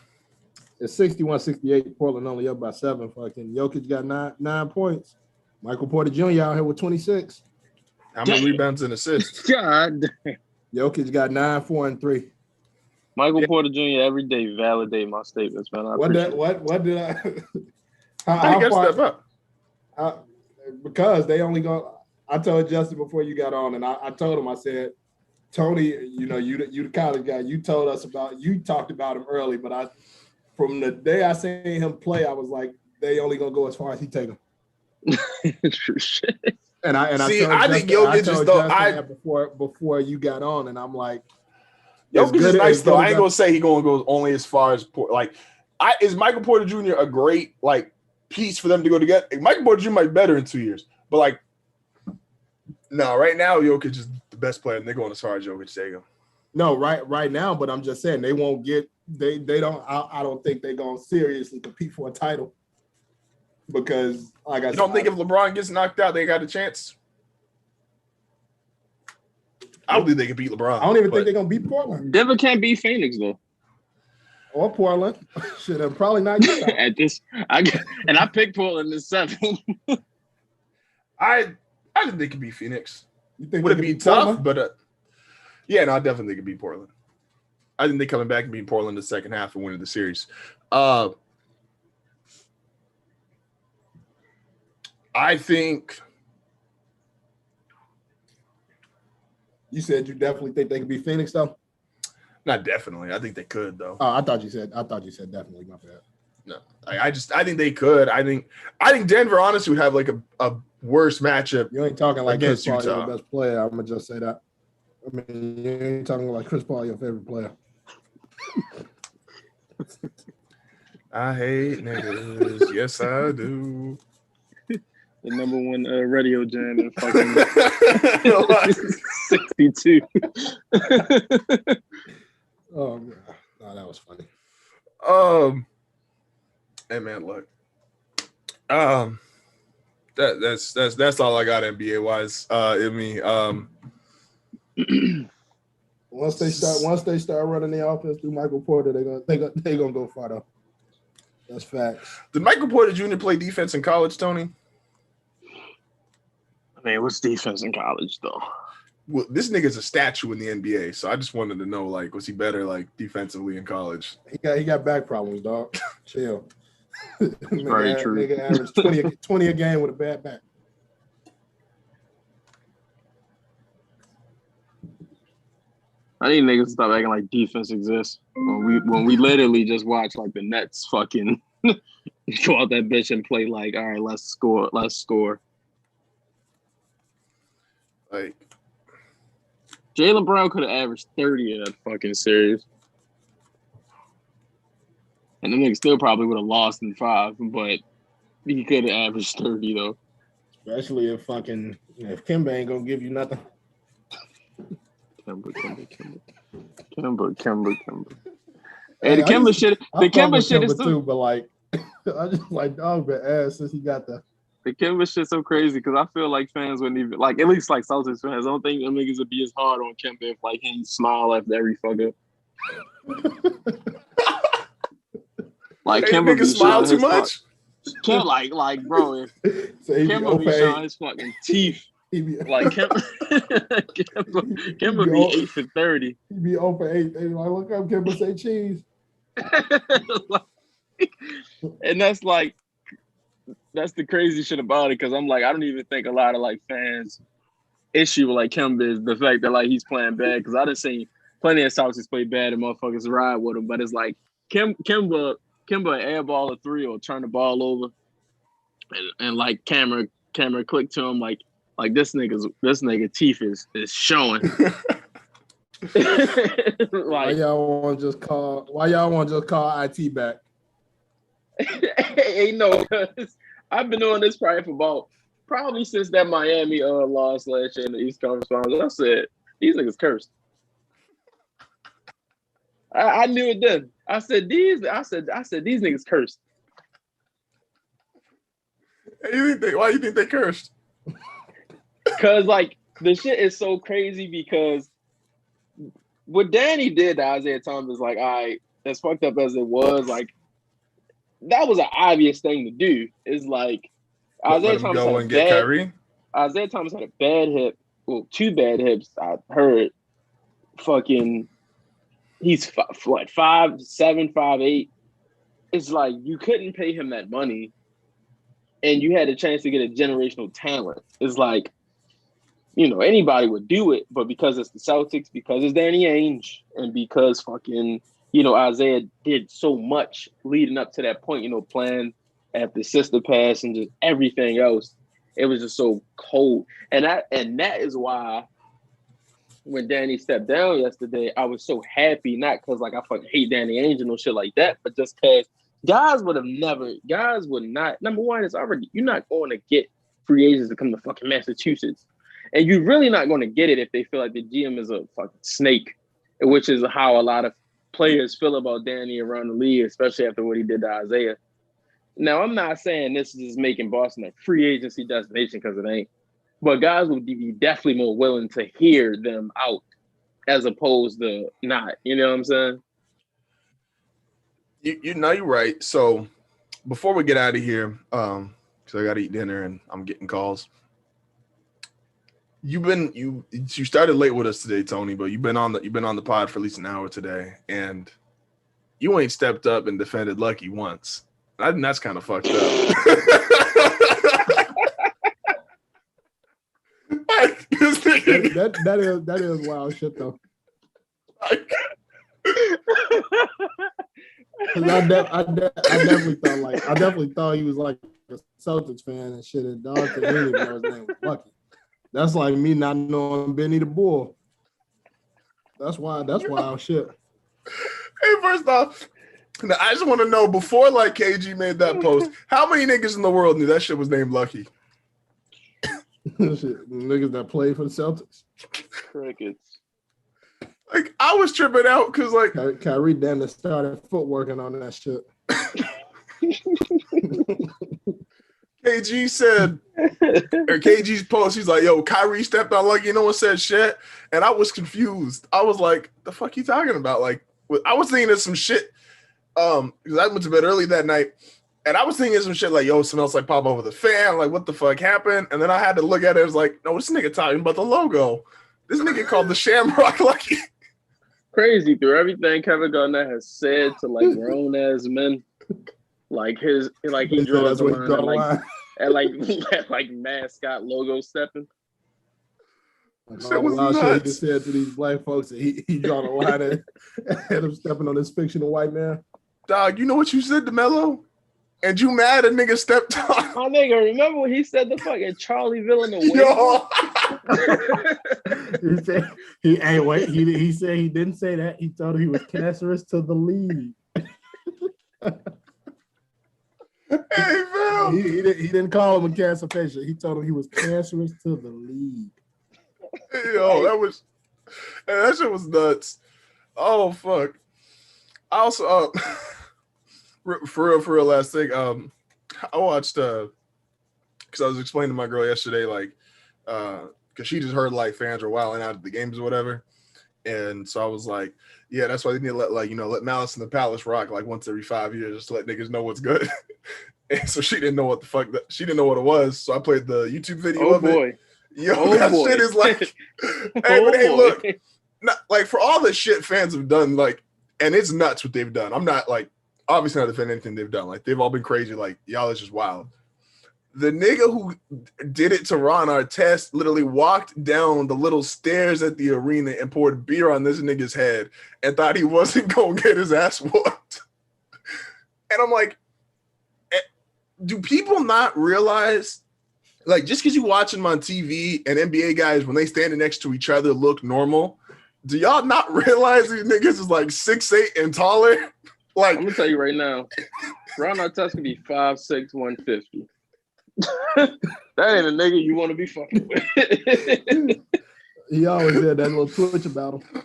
It's 61-68. Portland only up by 7. Fucking Jokic got 9 points. Michael Porter Jr. out here with 26. How many rebounds and assists? God damn. Jokic got 9, 4, and 3. Michael Porter Jr. every day validate my statements, man. What did I? How you got to step up? Because they only go. I told Justin before you got on, and I told him, I said, Tony, you the college guy. You talked about him early, but from the day I seen him play, I was like, they only gonna go as far as he take them. True shit. And I think Jokic is though. Before you got on, and I'm like, Jokic is nice though. I ain't gonna say he gonna go only as far as like. Is Michael Porter Jr. a great like piece for them to go together? Michael Porter Jr. might be better in 2 years, but like, no, right now Jokic is the best player, and they're going as far as Jokic. There you go. No, right now, but I'm just saying they won't get. They don't. I don't think they're gonna seriously compete for a title because like I said, don't think if LeBron gets knocked out, they got a chance. I don't think they can beat LeBron. I don't even think they're gonna beat Portland. Denver can't beat Phoenix though. Or Portland. Should have probably not get at this. I picked Portland in 7. I think they could beat Phoenix. You think would it be tough? Portland? But yeah, no, I definitely could beat Portland. I think they're coming back and beating Portland in the second half and winning the series. I think. You said you definitely think they could beat Phoenix though? Not definitely. I think they could though. Oh, I thought you said definitely. My bad. No, I think they could. I think Denver honestly would have like a worse matchup. You ain't talking like Chris against Paul, Utah. your best player. I'm gonna just say that. I mean, you ain't talking like Chris Paul, your favorite player. I hate niggas. Yes, I do. The number one radio jam in fucking 62. Oh, no, that was funny. Hey man, look. That's all I got NBA wise. Once they start running the offense through Michael Porter, they gonna go far though. That's facts. Did Michael Porter Jr. play defense in college, Tony? I mean, what's defense in college though? well, this nigga's a statue in the NBA. So I just wanted to know, like, was he better like defensively in college? He got back problems, dog. Chill. Very true. Nigga averaged 20 a game with a bad back. I need niggas to stop acting like defense exists when we literally just watch like the Nets fucking go out that bitch and play like, all right, let's score. Like, Jaylen Brown could have averaged 30 in that fucking series. And the nigga still probably would have lost in 5, but he could have averaged 30 though. Especially if Kemba ain't gonna give you nothing. Kemba. Hey, the Kemba shit is too, but like I just like dog been ass since he got the Kemba shit so crazy because I feel like fans wouldn't even like, at least like Celtics fans, I don't think them niggas would be as hard on Kemba if like he smile after every fuck up. Like hey, Kemba nigga smile too much. Can't like bro, if so Kemba be showing his fucking teeth. Like Kemba be 8 for 30. He be 0 for 8. They like, look up, Kemba say cheese. And that's the crazy shit about it because I'm like, I don't even think a lot of like fans issue with like Kemba is the fact that like he's playing bad because I done seen plenty of Celtics play bad and motherfuckers ride with him, but it's like Kemba airball a 3 or turn the ball over and like camera click to him like this nigga teeth is showing. Like, why y'all want to just call IT back? Hey, no, because I've been doing this probably since that Miami loss last year in the East Conference Finals. I said these niggas cursed. I knew it then. I said these niggas cursed. Hey, why you think they cursed? Because like the shit is so crazy because what Danny did to Isaiah Thomas is like, all right, as fucked up as it was, like that was an obvious thing to do. It's like Isaiah Thomas had a bad hip, well, 2 bad hips. I heard fucking he's like 5'7", 5'8". It's like you couldn't pay him that money, and you had a chance to get a generational talent. It's like, you know, anybody would do it, but because it's the Celtics, because it's Danny Ainge, and because fucking, you know, Isaiah did so much leading up to that point, you know, playing after sister pass and just everything else, it was just so cold. And that is why when Danny stepped down yesterday, I was so happy, not because like I fucking hate Danny Ainge and no shit like that, but just because guys would not. Number one, it's already, you're not going to get free agents to come to fucking Massachusetts. And you're really not going to get it if they feel like the GM is a fucking snake, which is how a lot of players feel about Danny around the league, especially after what he did to Isaiah. Now, I'm not saying this is making Boston a free agency destination because it ain't. But guys would be definitely more willing to hear them out as opposed to not. You know what I'm saying? You know you're right. So before we get out of here, because I got to eat dinner and I'm getting calls. You started late with us today, Tony, but you've been on the pod for at least an hour today, and you ain't stepped up and defended Lucky once. I think that's kind of fucked up. that is wild shit though. I definitely thought he was like a Celtics fan and shit. And dog to me, his name was Lucky. That's like me not knowing Benny the Bull. That's wild shit. Hey, first off, I just want to know, before like KG made that post, how many niggas in the world knew that shit was named Lucky? Niggas that play for the Celtics. Crickets. Like, I was tripping out because like Kyrie damn near started footworking on that shit. KG said, or KG's post, he's like, yo, Kyrie stepped on Lucky, no one said shit. And I was confused. I was like, the fuck you talking about? Like, I was thinking of some shit. Because I went to bed early that night, and I was thinking of some shit like, yo, smells like pop over the fan. Like, what the fuck happened? And then I had to look at it. It was like, no, this nigga talking about the logo. This nigga called the Shamrock Lucky. Crazy through everything Kevin Garnett has said to like grown ass men, like he draws the line at like mascot logo stepping. All the wild shit he just said to these black folks, and he draw the line at him stepping on this fictional white man. Dog, you know what you said to Melo? And you mad a nigga stepped on? My nigga, remember when he said the fucking Charlieville in the Yo. He said he said he didn't say that. He told him he was cancerous to the league. Hey, Phil. He didn't call him a cancer patient. He told him he was cancerous to the league. Yo, that shit was nuts. Oh fuck. I also for real last thing, I watched because I was explaining to my girl yesterday, like because she just heard like fans were wilding out at the games or whatever. And so I was like, yeah, that's why they need to let Malice in the Palace rock like once every 5 years just to let niggas know what's good. And so she didn't know what the fuck she didn't know what it was. So I played the YouTube video of it. Yo, that shit is like, hey, look, not, like for all the shit fans have done, like, and it's nuts what they've done. I'm not like, obviously not defending anything they've done. Like, they've all been crazy. Like, y'all is just wild. The nigga who did it to Ron Artest literally walked down the little stairs at the arena and poured beer on this nigga's head and thought he wasn't going to get his ass whooped. And I'm like, do people not realize, like, just because you watch them on TV and NBA guys, when they standing next to each other, look normal, do y'all not realize these niggas is like 6'8" and taller? Like, I'm going to tell you right now, Ron Artest can be 5'6", 150. That ain't a nigga you want to be fucking with. He always had that little twitch about him.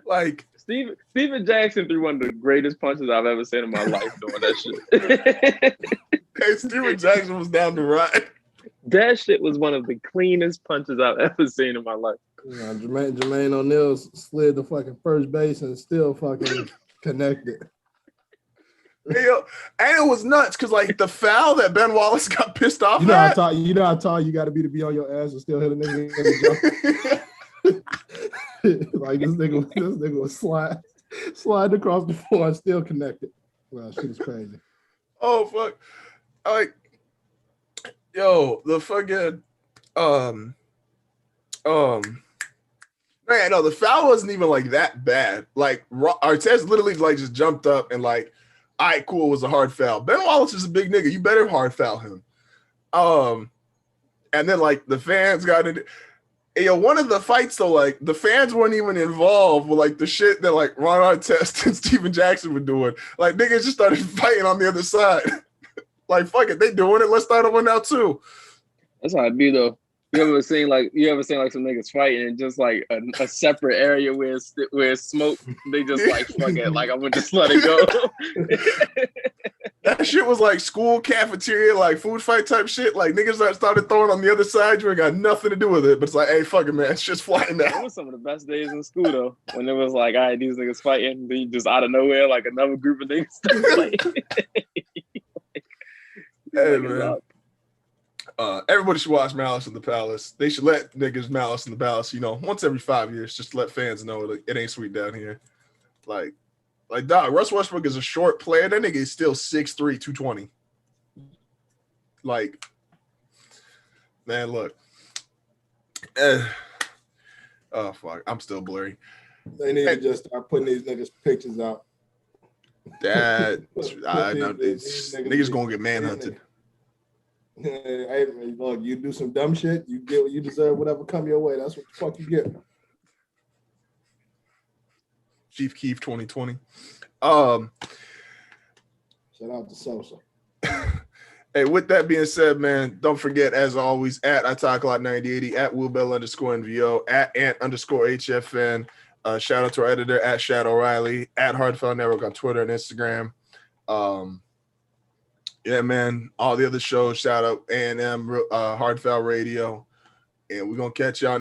Like Steven Jackson threw one of the greatest punches I've ever seen in my life doing that shit. Hey, Steven Jackson was down the ride. That shit was one of the cleanest punches I've ever seen in my life. Yeah, Jermaine O'Neal slid the fucking first base and still fucking connected. Hey, yo, and it was nuts because like the foul that Ben Wallace got pissed off at. How tall you got to be on your ass and still hit a nigga in the jump. Like this nigga was slide across the floor and still connected. Wow, shit is crazy. Oh fuck! Like, yo, the fucking man, no, the foul wasn't even like that bad. Like Artest literally like just jumped up and like, all right, cool, it was a hard foul. Ben Wallace is a big nigga. You better hard foul him. And then like the fans got in. Yo, one of the fights though, like the fans weren't even involved with like the shit that like Ron Artest and Steven Jackson were doing. Like niggas just started fighting on the other side. Like fuck it, they doing it. Let's start one now too. That's how it be though. You ever seen like some niggas fighting in just like a separate area where it's smoke? They just like fuck it, like I'm gonna just let it go. That shit was like school cafeteria, like food fight type shit. Like niggas that started throwing on the other side, you ain't got nothing to do with it. But it's like, hey, fuck it, man, it's just flying now. That was some of the best days in school though, when it was like, all right, these niggas fighting, then you just out of nowhere, like another group of niggas start fighting. Hey man. Everybody should watch Malice in the Palace. They should let niggas Malice in the Palace, once every 5 years, just to let fans know it ain't sweet down here. Like dog, Russ Westbrook is a short player. That nigga is still 6'3", 220. Like, man, look. Oh fuck, I'm still blurry. They need to just start putting these niggas pictures out. That niggas gonna get manhunted. Hey, look, you do some dumb shit, you get what you deserve, whatever come your way. That's what the fuck you get. Chief Keef 2020. Shout out to Sosa. Hey, with that being said, man, don't forget, as always, at I Talk A Lot 9080, at Willbell_NVO, at Ant_HFN. Shout out to our editor at Shadow Riley, at Hardfell Network on Twitter and Instagram. Yeah, man, all the other shows, shout out A&M, Hardfell Radio, and we're going to catch y'all